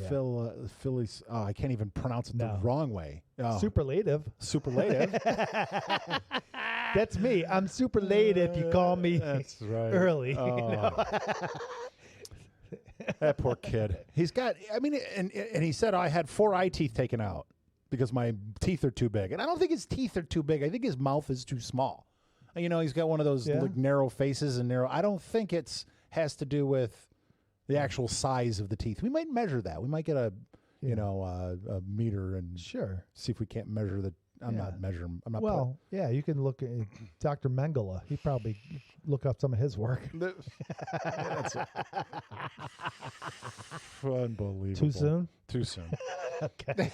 Yeah. I can't even pronounce it No. the wrong way. Oh, Superlative. superlative. That's me. I'm superlative if you call me That's right. early. Oh. That poor kid. He's got. I mean, and he said I had 4 eye teeth taken out because my teeth are too big, and I don't think his teeth are too big. I think his mouth is too small. You know, he's got one of those Yeah. like narrow faces and narrow. I don't think it's has to do with the actual size of the teeth. We might measure that. We might get a a meter and Sure. see if we can't measure the. I'm Yeah. not measuring. I'm not. Well, yeah, you can look at Dr. Mengele. He probably look up some of his work. That's unbelievable. Too soon? Too soon. Okay.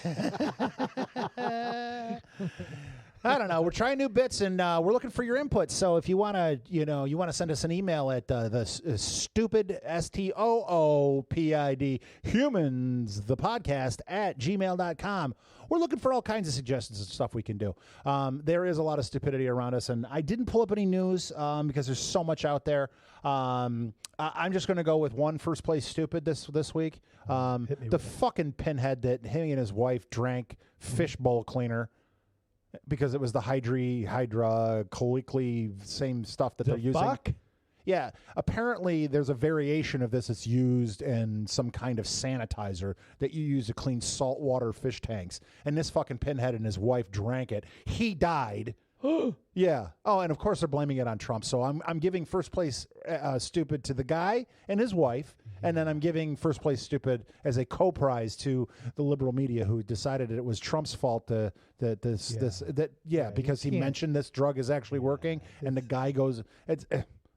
I don't know. We're trying new bits, and we're looking for your input. So if you want to, you want to send us an email at the stupid STOOPID humans the podcast at gmail.com. We're looking for all kinds of suggestions and stuff we can do. There is a lot of stupidity around us, and I didn't pull up any news because there's so much out there. I'm just going to go with one first place stupid this week. Hit me The with it. fucking pinhead that him and his wife drank fishbowl cleaner. Because it was the hydrocolloidally same stuff that The they're using. fuck? Yeah. Apparently, there's a variation of this that's used in some kind of sanitizer that you use to clean saltwater fish tanks. And this fucking pinhead and his wife drank it. He died. Yeah. Oh, and of course they're blaming it on Trump. So I'm giving first place stupid to the guy and his wife, and then I'm giving first place stupid as a co-prize to the liberal media who decided that it was Trump's fault because he can't- mentioned this drug is actually working, and the guy goes, it's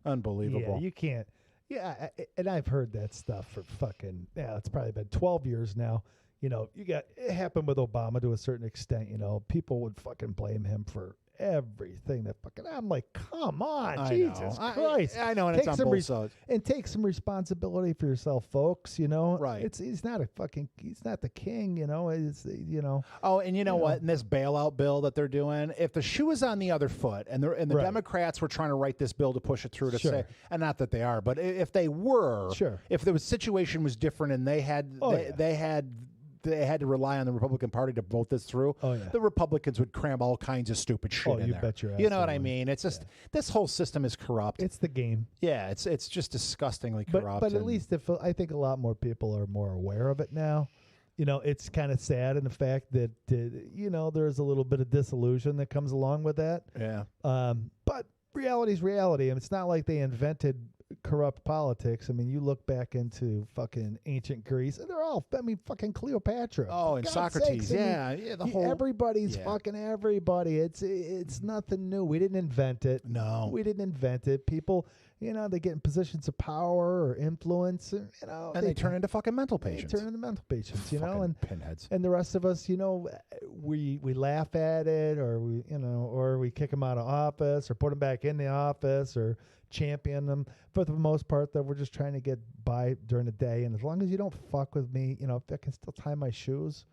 unbelievable. Yeah, you can't. Yeah, and I've heard that stuff for fucking, it's probably been 12 years now. It happened with Obama to a certain extent, people would fucking blame him for everything that fucking. I'm like, come on, I Jesus know. Christ! I know, and Take it's on some both sides. and take some responsibility for yourself, folks. You know, Right. He's not the king. You know, Oh, and you know You what? know. In this bailout bill that they're doing, if the shoe was on the other foot, and the Right. Democrats were trying to write this bill to push it through to Sure. say, and not that they are, but if they were, Sure. if the situation was different and they had, they had to rely on the Republican Party to vote this through, Oh, yeah. the Republicans would cram all kinds of stupid shit Oh, in you there. bet your ass You know what they I would. mean? It's just this whole system is corrupt. it's the game. Yeah, it's just disgustingly But corrupt. but at and- least I think a lot more people are more aware of it now. You know, it's kind of sad in the fact that there's a little bit of disillusion that comes along with that. yeah. But reality's reality, and it's not like they invented corrupt politics. I mean, you look back into fucking ancient Greece, and they're all, fucking Cleopatra. Oh, For and God's Socrates. sakes, I mean, Yeah, the whole. everybody's yeah. fucking everybody. It's nothing new. We didn't invent it. No. We didn't invent it. People, they get in positions of power or influence, and, And they turn into fucking mental patients. They turn into mental patients, Fucking and pinheads. and the rest of us, we laugh at it, or we kick them out of office, or put them back in the office, or champion them. For the most part, though, we're just trying to get by during the day. And as long as you don't fuck with me, if I can still tie my shoes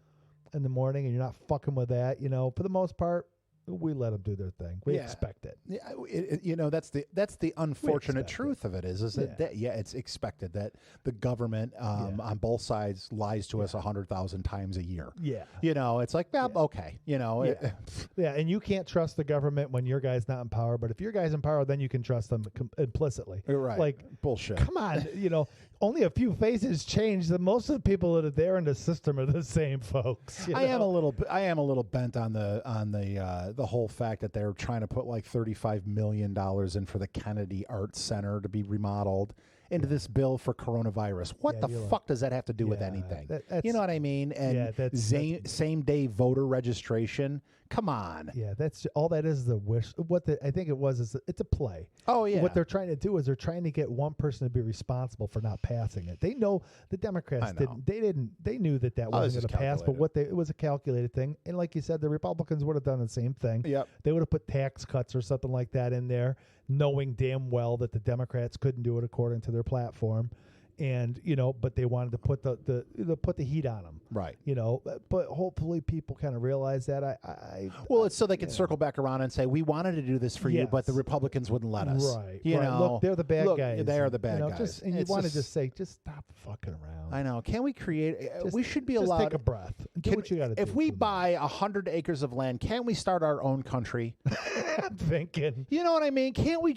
in the morning, and you're not fucking with that, for the most part, we let them do their thing. We Yeah. expect it. Yeah, that's the unfortunate expect it. truth of it is Yeah. that it's expected that the government on both sides lies to us 100,000 times a year. Yeah. It's like, well, Yeah. okay, Yeah, and you can't trust the government when your guy's not in power. But if your guy's in power, then you can trust them implicitly. right, Like, bullshit. come on, only a few faces change. Most of the people that are there in the system are the same folks. I am a little bent on the whole fact that they're trying to put like $35 million in for the Kennedy Arts Center to be remodeled into this bill for coronavirus. What the you're fuck does that have to do with Yeah, anything? that's- You know what I mean? And Yeah, that's- same day voter registration. Come on. Yeah, that's all that is the wish. I think it was is it's a play. Oh yeah. What they're trying to do is they're trying to get one person to be responsible for not passing it. They know the Democrats I know. They knew that this wasn't is going to pass, but calculated. it was a calculated thing. And like you said, the Republicans would have done the same thing. Yep. They would have put tax cuts or something like that in there, knowing damn well that the Democrats couldn't do it according to their platform. And but they wanted to put the heat on them, Right. But hopefully people kind of realize that. Well, it's so they can circle back around and say, we wanted to do this for you, but the Yes. Republicans wouldn't let us. Right. You right. know, Look, they're the bad Look, guys. They are the bad guys. And you It's want to just- just say, just stop fucking around. I know. Can we create? Just- we should be just allowed. take a breath. Do Can- what you got to do. if we for a buy 100 acres of land, can't we start our own country? minute. I'm thinking. You know what I mean? Can't we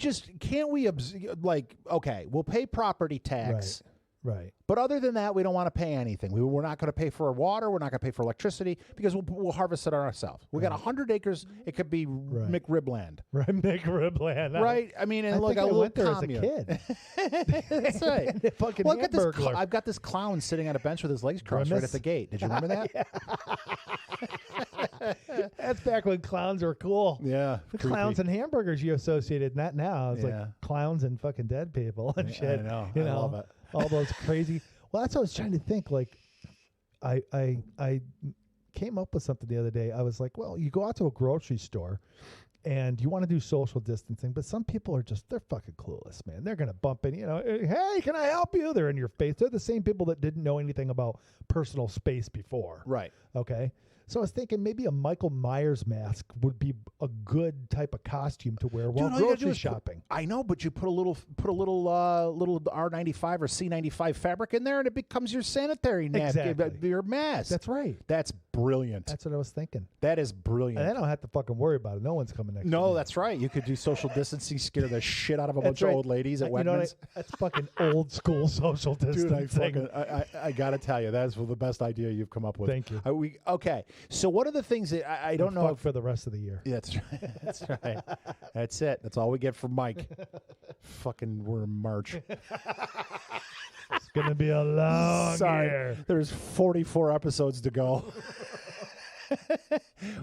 okay, we'll pay property tax. Right. But other than that, we don't want to pay anything. We're not going to pay for our water. We're not going to pay for electricity because we'll harvest it ourselves. We got 100 acres. It could be McRib land. Right. McRib land. Right? I mean, and I look, think a I little went there as a commune. kid. That's right. The fucking Well, Hamburglar. I've got this clown sitting on a bench with his legs crossed right Grimace? at the gate. Did you remember that? That's back when clowns were cool. Yeah. Clowns and hamburgers you associated, not now. It's Yeah. like clowns and fucking dead people and I shit. know. You I know, love it. all those crazy. Well, that's what I was trying to think. Like, I came up with something the other day. I was like, well, you go out to a grocery store and you want to do social distancing, but some people are they're fucking clueless, man. They're going to bump in, hey, can I help you? They're in your face. They're the same people that didn't know anything about personal space before. Right. Okay. So I was thinking maybe a Michael Myers mask would be a good type of costume to wear while Dude, all you gotta do grocery is shopping. I know, but you put a little R95 or C95 fabric in there, and it becomes your sanitary napkin, Exactly. your mask. That's right. That's brilliant. That's what I was thinking. That is brilliant. And I don't have to fucking worry about it. No one's coming next to No, me. that's right. You could do social distancing, scare the shit out of a That's bunch right. of old ladies at You know Wegmans. that's fucking old school social distancing. I gotta tell you, that's the best idea you've come up with. Thank you. Okay, so what are the things that I don't know Fuck for the rest of the year. Yeah, that's right. That's right. That's it. That's all we get from Mike. Fucking, we're in March. It's gonna be a long Sorry, year. there's 44 episodes to go.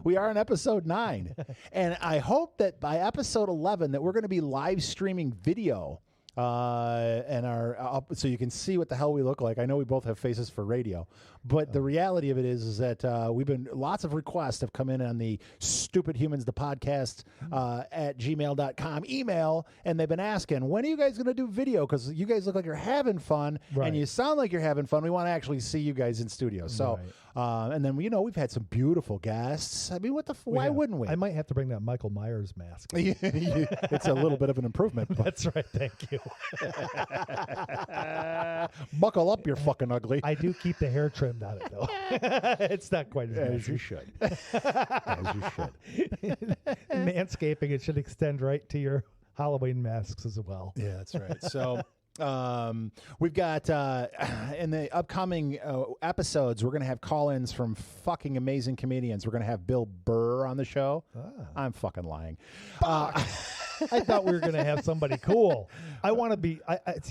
We are on episode 9, and I hope that by episode 11 that we're going to be live streaming video and our so you can see what the hell we look like. I know we both have faces for radio, but the reality of it is that we've been lots of requests have come in on the Stupid Humans the podcast at gmail.com email, and they've been asking, when are you guys going to do video? Because you guys look like you're having fun, and you sound like you're having fun. We want to actually see you guys in studio. So, and then we've had some beautiful guests. I mean, why wouldn't we? I might have to bring that Michael Myers mask. It's a little bit of an improvement. But. That's right. Thank you. Buckle up, you're fucking ugly. I do keep the hair trimmed on it, though. It's not quite as you should. As you should. Manscaping, it should extend right to your Halloween masks as well. Yeah, that's right. So we've got in the upcoming episodes, we're going to have call-ins from fucking amazing comedians. We're going to have Bill Burr on the show. I'm fucking lying. I thought we were going to have somebody cool. I want to be.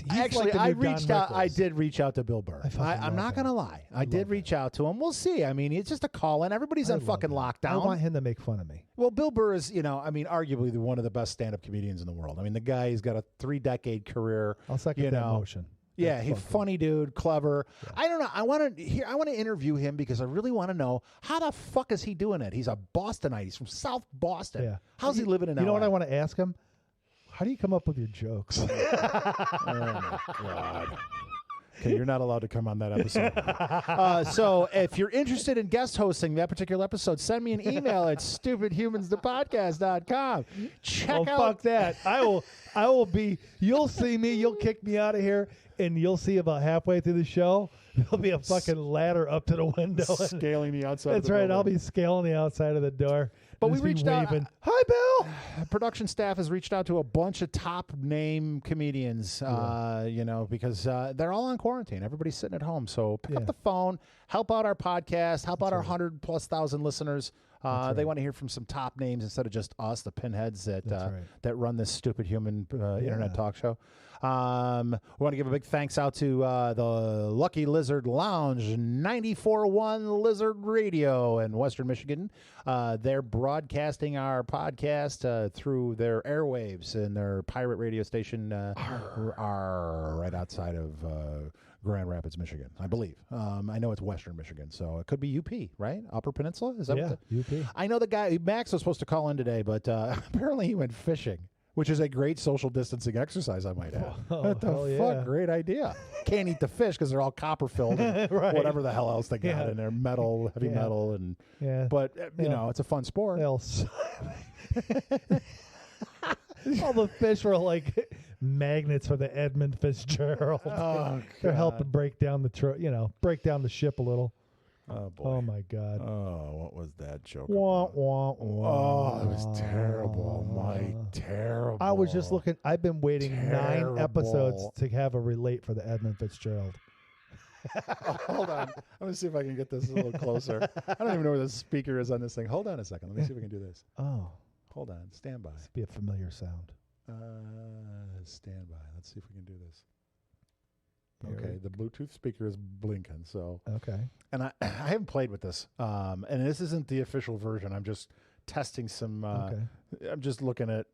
Actually, like I reached Don out. I Rickles. did reach out to Bill Burr. I'm not going to lie. I did reach out to him. We'll see. I mean, it's just a call-in. Everybody's on fucking lockdown. I want him to make fun of me. Well, Bill Burr is, arguably one of the best stand-up comedians in the world. I mean, the guy, he's got a 3-decade career. I'll second that motion. Yeah, he's funny dude, clever. Yeah. I don't know. I want to interview him because I really want to know how the fuck is he doing it? He's a Bostonite. He's from South Boston. Yeah. How's he living in LA? You know what I want to ask him? How do you come up with your jokes? Oh my God. Okay, you're not allowed to come on that episode. So if you're interested in guest hosting that particular episode, send me an email at stupidhumansthepodcast.com. Check out. Fuck that. I will be, you'll see me, you'll kick me out of here, and you'll see about halfway through the show, there'll be a fucking ladder up to the window. Scaling the outside That's of the right. building. I'll be scaling the outside of the door. But we reached out. Hi, Bill. Production staff has reached out to a bunch of top name comedians, because they're all on quarantine. Everybody's sitting at home. So pick up the phone, help out our podcast, help out our 100,000+ listeners. They want to hear from some top names instead of just us, the pinheads that run this stupid human internet talk show. We want to give a big thanks out to the Lucky Lizard Lounge, 94.1 Lizard Radio in Western Michigan. They're broadcasting our podcast through their airwaves and their pirate radio station right outside of Grand Rapids, Michigan, I believe. I know it's Western Michigan, so it could be UP, right? Upper Peninsula? Is that UP. I know the guy, Max was supposed to call in today, but apparently he went fishing, which is a great social distancing exercise, I might add. What the fuck? Yeah. Great idea. Can't eat the fish because they're all copper filled and whatever the hell else they got in there, metal, heavy metal. But, it's a fun sport. Else. All the fish were like magnets for the Edmund Fitzgerald. They're helping break down break down the ship a little. Oh boy! Oh my God! Oh, what was that joke? Wah, wah, wah. Oh, it was terrible, Mike. Terrible. I was just looking. I've been waiting 9 episodes to have a relate for the Edmund Fitzgerald. Hold on. I'm gonna see if I can get this a little closer. I don't even know where the speaker is on this thing. Hold on a second. Let me see if we can do this. Oh. Hold on. Stand by. This be a familiar sound. Stand by. Let's see if we can do this. Okay, the Bluetooth speaker is blinking. So okay, and I haven't played with this. And this isn't the official version. I'm just testing some. I'm just looking at.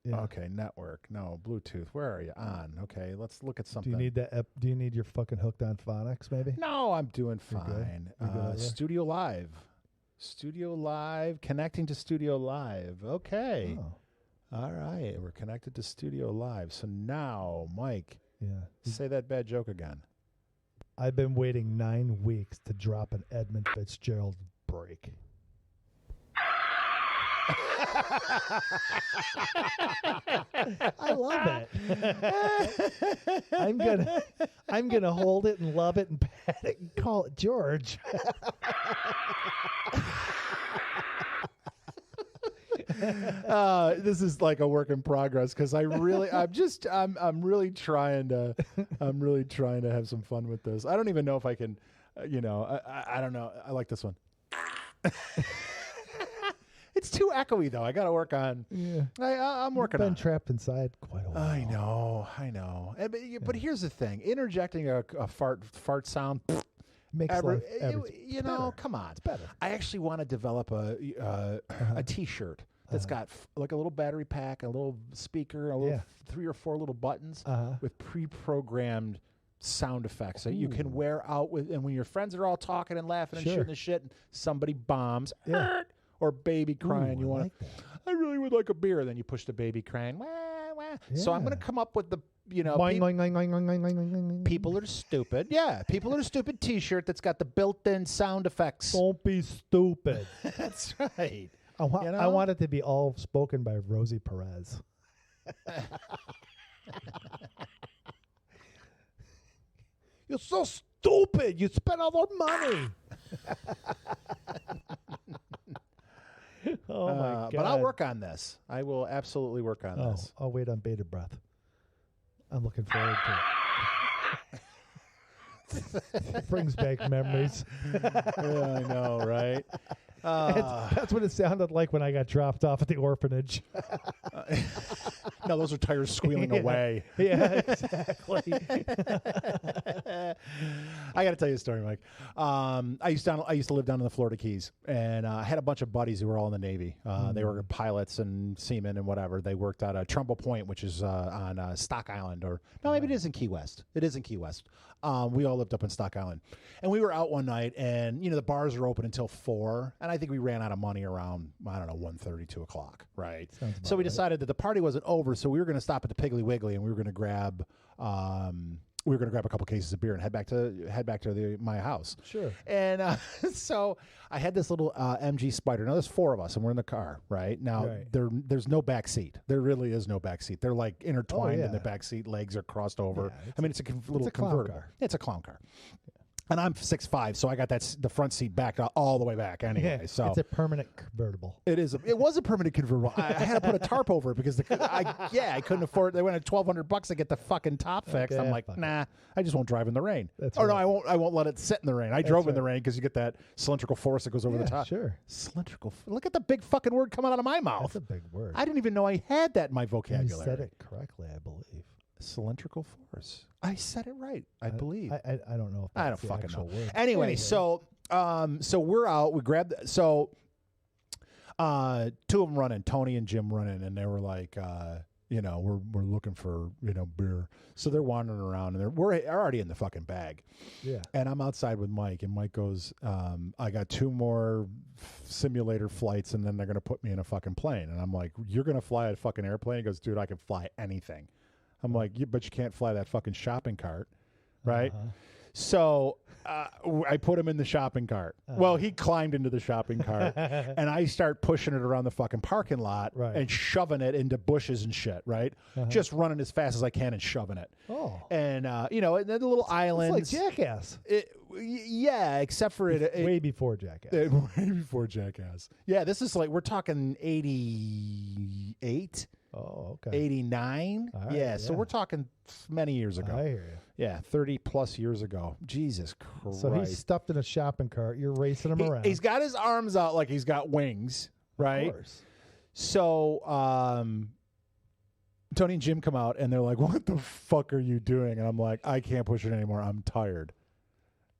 Yeah. Okay, network. No, Bluetooth. Where are you on? Okay, let's look at something. Do you need that? Do you need your fucking hooked on phonics? Maybe. No, I'm doing fine. Studio Live. Studio Live, connecting to Studio Live. Okay. Oh. All right. We're connected to Studio Live. So now, Mike, say that bad joke again. I've been waiting 9 weeks to drop an Edmund Fitzgerald break. I love it. I'm gonna hold it and love it and pat it and call it George. This is like a work in progress because I'm really trying to have some fun with this. I don't even know if I can, I don't know. I like this one. It's too echoey though. I got to work on. Yeah, I'm working on. Been trapped inside quite a while. I know. But here's the thing: interjecting a fart sound. Makes life, come on. It's better. I actually want to develop a T-shirt that's got like a little battery pack, a little speaker, a little 3 or 4 little buttons with pre-programmed sound effects that you can wear out with. And when your friends are all talking and laughing and shooting the shit, and somebody bombs or baby crying, you want like that. I really would like a beer. Then you push the baby crying. Wah, wah. So I'm going to come up with the, Boing, boing, boing, boing, boing, boing, boing, boing. People Are Stupid. Yeah, People Are Stupid T-shirt that's got the built-in sound effects. Don't be stupid. That's right. I want it to be all spoken by Rosie Perez. You're so stupid. You spent all our money. Oh, my God. But I'll work on this. I will absolutely work on this. I'll wait on bated breath. I'm looking forward to it. Brings back memories. Yeah, I know, right? That's what it sounded like when I got dropped off at the orphanage. No, those are tires squealing away. Yeah, exactly. I got to tell you a story, Mike. I used to live down in the Florida Keys, and I had a bunch of buddies who were all in the Navy. They were pilots and seamen and whatever. They worked at Trumbull Point, which is on Stock Island, or no, maybe it is in Key West. It is in Key West. We all lived up in Stock Island, and we were out one night, and the bars were open until 4, and I think we ran out of money around 1:30, 2 o'clock, right? So we decided that the party wasn't over, so we were going to stop at the Piggly Wiggly, and we were going to grab a couple cases of beer and head back to my house. Sure. And so I had this little MG Spider. Now there's 4 of us, and we're in the car. Right now, there's no back seat. There really is no back seat. They're like intertwined in the back seat. Legs are crossed over. Yeah, it's a little convertible. Car. It's a clown car. And I'm 6'5", so I got the front seat backed all the way back anyway. So it's a permanent convertible. It was a permanent convertible. I had to put a tarp over it because I couldn't afford it. They went at $1,200 to get the fucking top fixed. I'm like, nah, I just won't drive in the rain. No, I won't let it sit in the rain. I drove in the rain because you get that cylindrical force that goes over the top. Sure. Cylindrical. Look at the big fucking word coming out of my mouth. That's a big word. I didn't even know I had that in my vocabulary. You said it correctly, I believe. Cylindrical force. I said it right. I believe. I don't know. If I don't that's the fucking actual know. word. Anyway, so we're out. We grabbed. So 2 of them running, Tony and Jim running, and they were like, we're looking for beer. So they're wandering around, and we're already in the fucking bag. Yeah. And I'm outside with Mike, and Mike goes, I got 2 more simulator flights, and then they're gonna put me in a fucking plane. And I'm like, you're gonna fly a fucking airplane? He goes, dude, I can fly anything. I'm like, but you can't fly that fucking shopping cart, right? So I put him in the shopping cart. Well, he climbed into the shopping cart, and I start pushing it around the fucking parking lot and shoving it into bushes and shit, right? Just running as fast as I can and shoving it. Oh. And, and then the little islands. It's like Jackass. Yeah, except for it. Way before Jackass. Way before Jackass. Yeah, this is like, we're talking 88. Oh, okay. 89. Right, yeah, so we're talking many years ago. I hear you. Yeah, 30 plus years ago. Jesus Christ. So he's stuffed in a shopping cart. You're racing him around. He's got his arms out like he's got wings, right? Of course. So Tony and Jim come out, and they're like, what the fuck are you doing? And I'm like, I can't push it anymore. I'm tired.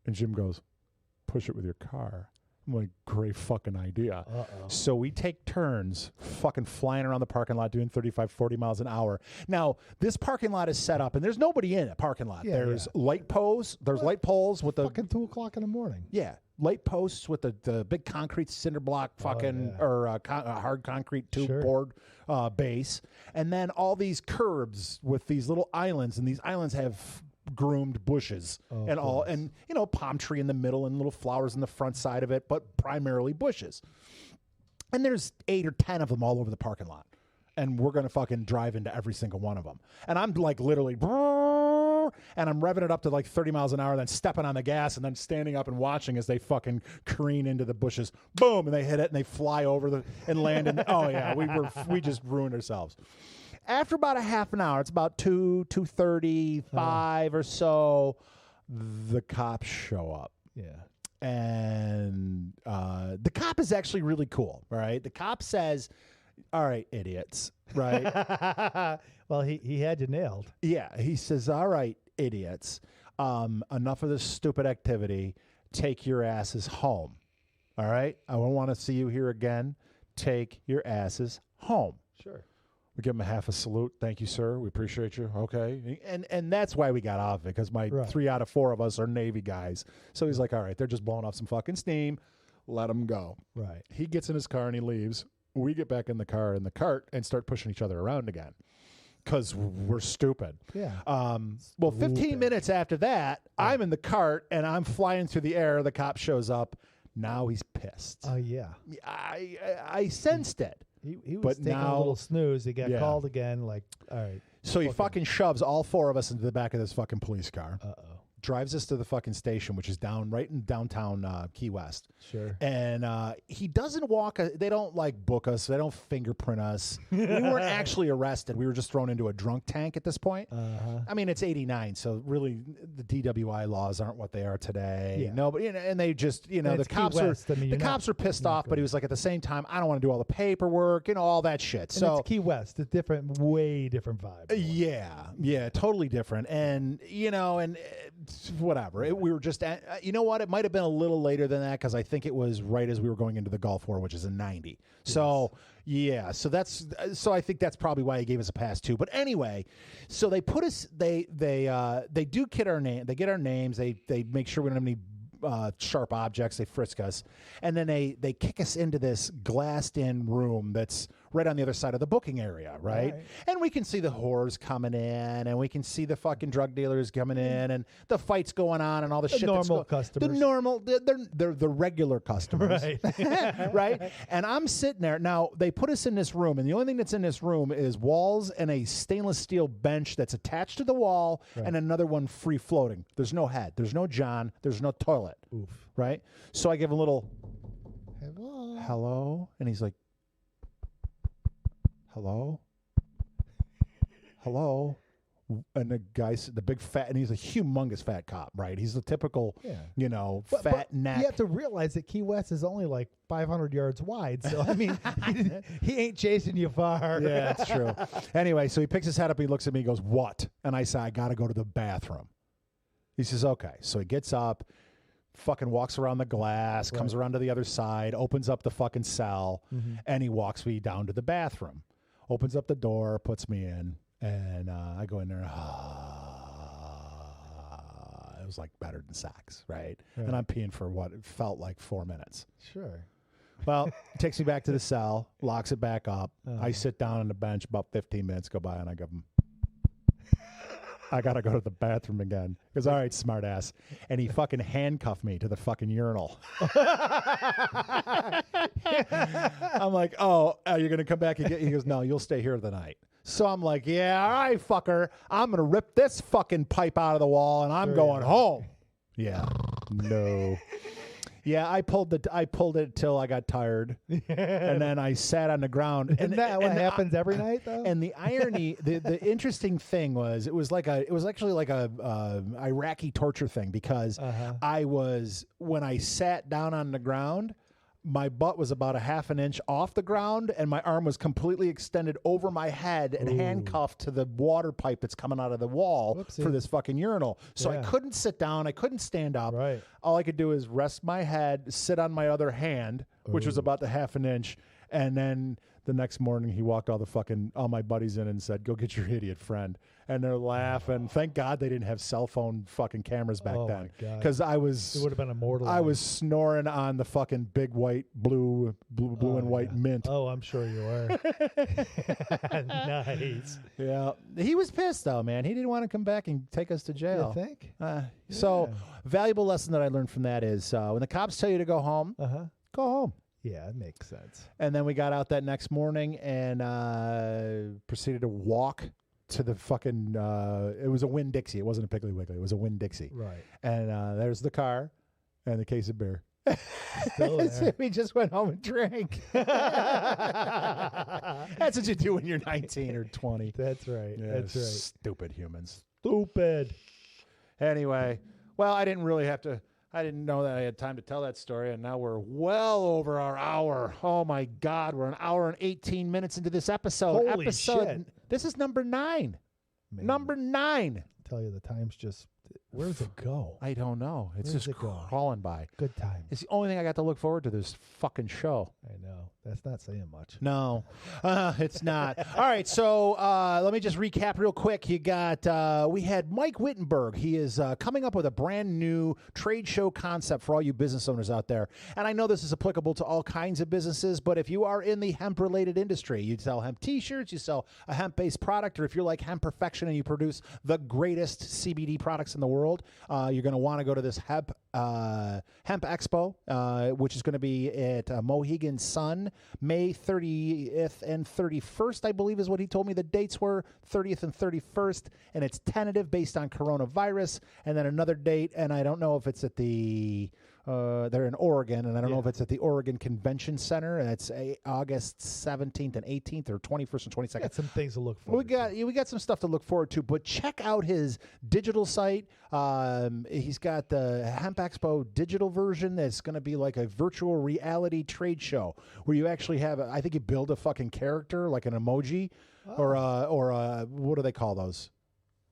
And Jim goes, push it with your car. I'm like, great fucking idea. So we take turns fucking flying around the parking lot doing 35, 40 miles an hour. Now, this parking lot is set up, and there's nobody in a parking lot. There's light poles. There's light poles with the... Fucking 2 o'clock in the morning. Yeah. Light posts with the big concrete cinder block fucking or hard concrete tube board base. And then all these curbs with these little islands, and these islands have groomed bushes and all, and palm tree in the middle and little flowers in the front side of it, but primarily bushes. And there's 8 or 10 of them all over the parking lot, and we're gonna fucking drive into every single one of them. And I'm like literally, and I'm revving it up to like 30 miles an hour, then stepping on the gas, and then standing up and watching as they fucking careen into the bushes. Boom, and they hit it, and they fly over and land. And we just ruined ourselves. After about a half an hour, it's about 2:35 or so, the cops show up. Yeah. And the cop is actually really cool, right? The cop says, all right, idiots, right? Well, he had you nailed. Yeah, he says, all right, idiots, enough of this stupid activity. Take your asses home, all right? I don't want to see you here again. take your asses home. Sure. We give him a half a salute. Thank you, sir. We appreciate you. Okay. And that's why we got off it, because my 3 out of 4 of us are Navy guys. So he's like, all right, they're just blowing off some fucking steam. Let them go. Right. He gets in his car and he leaves. We get back in the car in the cart and start pushing each other around again because we're stupid. Yeah. Well, 15 minutes after that, I'm in the cart and I'm flying through the air. The cop shows up. Now he's pissed. Oh, yeah. I sensed it. He was taking a little snooze. He got called again. Like, all right. So he fucking shoves all 4 of us into the back of this fucking police car. Uh-oh. Drives us to the fucking station, which is right in downtown Key West. Sure. And he doesn't walk. They don't like book us. They don't fingerprint us. We weren't actually arrested. We were just thrown into a drunk tank at this point. I mean, it's 89, so really the DWI laws aren't what they are today. Yeah. No, but and they just the cops are pissed off. But he was like, at the same time, I don't want to do all the paperwork and all that shit. And so it's Key West. It's different, way different vibe. Yeah, totally different. And whatever. We were just at, you know what? It might have been a little later than that because I think it was right as we were going into the Gulf War, which is in 90. Yes. So, yeah. So I think that's probably why he gave us a pass too. But anyway, so they put us, they do get our name. They get our names. They make sure we don't have any sharp objects. They frisk us. And then they kick us into this glassed-in room that's right on the other side of the booking area, right? And we can see the whores coming in, and we can see the fucking drug dealers coming in, and the fights going on, and all the shit. Normal customers. They're the regular customers, right? Right. And I'm sitting there now. They put us in this room, and the only thing that's in this room is walls and a stainless steel bench that's attached to the wall, and another one free floating. There's no head. There's no John. There's no toilet. Oof. Right. So I give a little hello, and he's like, hello, and the guy's the big fat, and he's a humongous fat cop, right? He's the typical, fat neck. You have to realize that Key West is only like 500 yards wide, so I mean, he ain't chasing you far. Yeah, that's true. Anyway, so he picks his head up, he looks at me, he goes, "What?" And I say, "I got to go to the bathroom." He says, "Okay." So he gets up, fucking walks around the glass, comes around to the other side, opens up the fucking cell, and he walks me down to the bathroom. Opens up the door, puts me in, and I go in there. It was like better than sex, right? And I'm peeing for what it felt like 4 minutes. Sure. Well, takes me back to the cell, locks it back up. I sit down on the bench. About 15 minutes go by, and I go, I got to go to the bathroom again. He goes, "All right, smart ass." And he fucking handcuffed me to the fucking urinal. I'm like, "Oh, you're going to come back again?" He goes, "No, you'll stay here the night." So I'm like, "Yeah, all right, fucker. I'm going to rip this fucking pipe out of the wall, and I'm going home." Yeah. No. Yeah, I pulled it till I got tired, and then I sat on the ground. Isn't that what happens every night, though? And the irony, the interesting thing was, it was actually like a Iraqi torture thing, because when I sat down on the ground, my butt was about a half an inch off the ground, and my arm was completely extended over my head and handcuffed to the water pipe that's coming out of the wall for this fucking urinal. So I couldn't sit down. I couldn't stand up. Right. All I could do is rest my head, sit on my other hand, which was about the half an inch, and then the next morning he walked all my buddies in and said, "Go get your idiot friend." And they're laughing. Thank God they didn't have cell phone fucking cameras back then, because it would have been immortal. I was snoring on the fucking big white blue and white mint. Oh, I'm sure you were. Nice. Yeah, he was pissed though, man. He didn't want to come back and take us to jail. You think? So valuable lesson that I learned from that is when the cops tell you to go home, go home. Yeah, it makes sense. And then we got out that next morning and proceeded to walk to the fucking, it was a Winn-Dixie. It wasn't a Piggly Wiggly. It was a Winn-Dixie. Right. And there's the car and the case of beer. Still there. We just went home and drank. That's what you do when you're 19 or 20. That's right. Yeah, That's right. Stupid humans. Stupid. Anyway, well, I didn't know that I had time to tell that story, and now we're well over our hour. Oh, my God. We're an hour and 18 minutes into this episode. Holy shit. This is number 9. Man. Number 9. I tell you, the time's just Where does it go? I don't know. It's Where does just it go? crawling by. Good times. It's the only thing I got to look forward to this fucking show. I know. That's not saying much. No, it's not. All right, so let me just recap real quick. You got, we had Mike Wittenberg. He is coming up with a brand new trade show concept for all you business owners out there. And I know this is applicable to all kinds of businesses, but if you are in the hemp-related industry, you sell hemp t-shirts, you sell a hemp-based product, or if you're like Hemp Perfection and you produce the greatest CBD products in the world, you're going to want to go to this Hemp Expo, which is going to be at Mohegan Sun, May 30th and 31st, I believe is what he told me the dates were, 30th and 31st, and it's tentative based on coronavirus, and then another date, and I don't know if it's at the... they're in Oregon, and I don't know if it's at the Oregon Convention Center. And it's August 17th and 18th, or 21st and 22nd. Got some things to look forward to. We got some stuff to look forward to, but check out his digital site. He's got the Hemp Expo digital version that's going to be like a virtual reality trade show where you actually have, I think you build a fucking character, like an emoji, or what do they call those?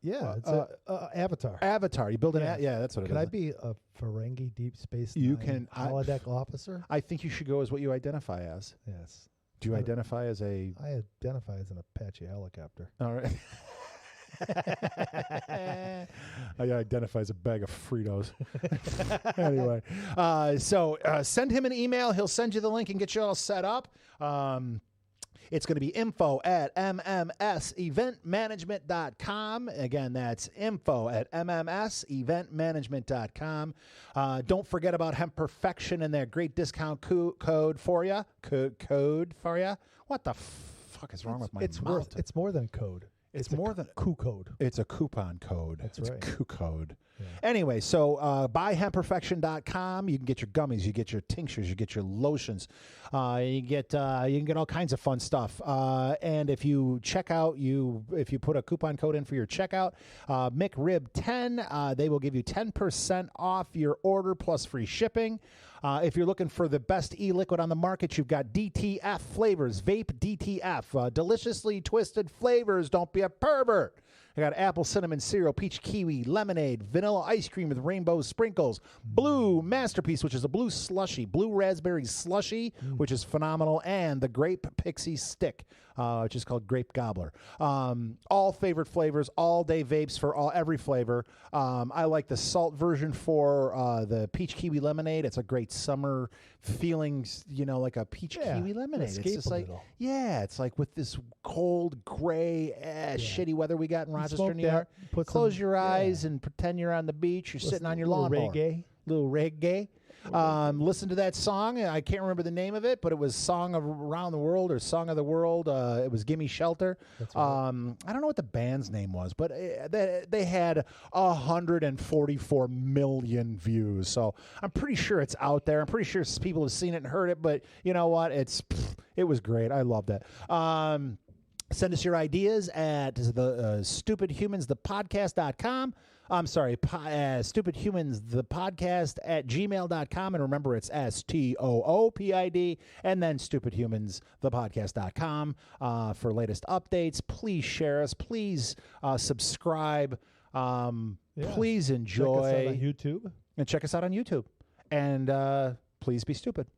Yeah, it's an avatar. Avatar. You build an that's what it is. Can I be a Ferengi Deep Space You Nine can- holodeck officer? I think you should go as what you identify as. Yes. Do you identify as a... I identify as an Apache helicopter. All right. I identify as a bag of Fritos. Anyway, so send him an email. He'll send you the link and get you all set up. It's going to be info@mmseventmanagement.com. Again, that's info@mmseventmanagement.com. Don't forget about Hemp Perfection and their great discount code for you. Code for you. What the fuck is wrong with my mouth? It's more than code. It's more than coup code. It's a coupon code. That's it's right. a coup code. Yeah. Anyway, so buy hempperfection.com. You can get your gummies, you get your tinctures, you get your lotions, you can get all kinds of fun stuff. And if you check out, if you put a coupon code in for your checkout, McRib 10, they will give you 10% off your order plus free shipping. If you're looking for the best e-liquid on the market, you've got DTF flavors, vape DTF, deliciously twisted flavors. Don't be a pervert. I got apple cinnamon cereal, peach kiwi, lemonade, vanilla ice cream with rainbow sprinkles, blue masterpiece, which is a blue slushy, blue raspberry slushy, which is phenomenal, and the grape pixie stick, which is called grape gobbler. All favorite flavors, all day vapes for every flavor. I like the salt version for the peach kiwi lemonade. It's a great summer feeling, like a peach kiwi lemonade. It's just like, it's like with this cold, gray, shitty weather we got in Rochester, New York. Close your eyes and pretend you're on the beach. You're sitting on your lawnmower. Little reggae. Listen to that song. I can't remember the name of it, but it was Song of Around the World or Song of the World. It was Gimme Shelter. That's right. I don't know what the band's name was, but they had 144 million views. So I'm pretty sure it's out there. I'm pretty sure people have seen it and heard it, but you know what? It was great. I loved it. Send us your ideas at the stupidhumansthepodcast.com. I'm sorry, stupidhumansthepodcast@gmail.com. And remember, it's STOOPID, and then stupidhumansthepodcast.com for latest updates. Please share us. Please subscribe. Please enjoy. Check us out on YouTube. And check us out on YouTube. And please be stupid.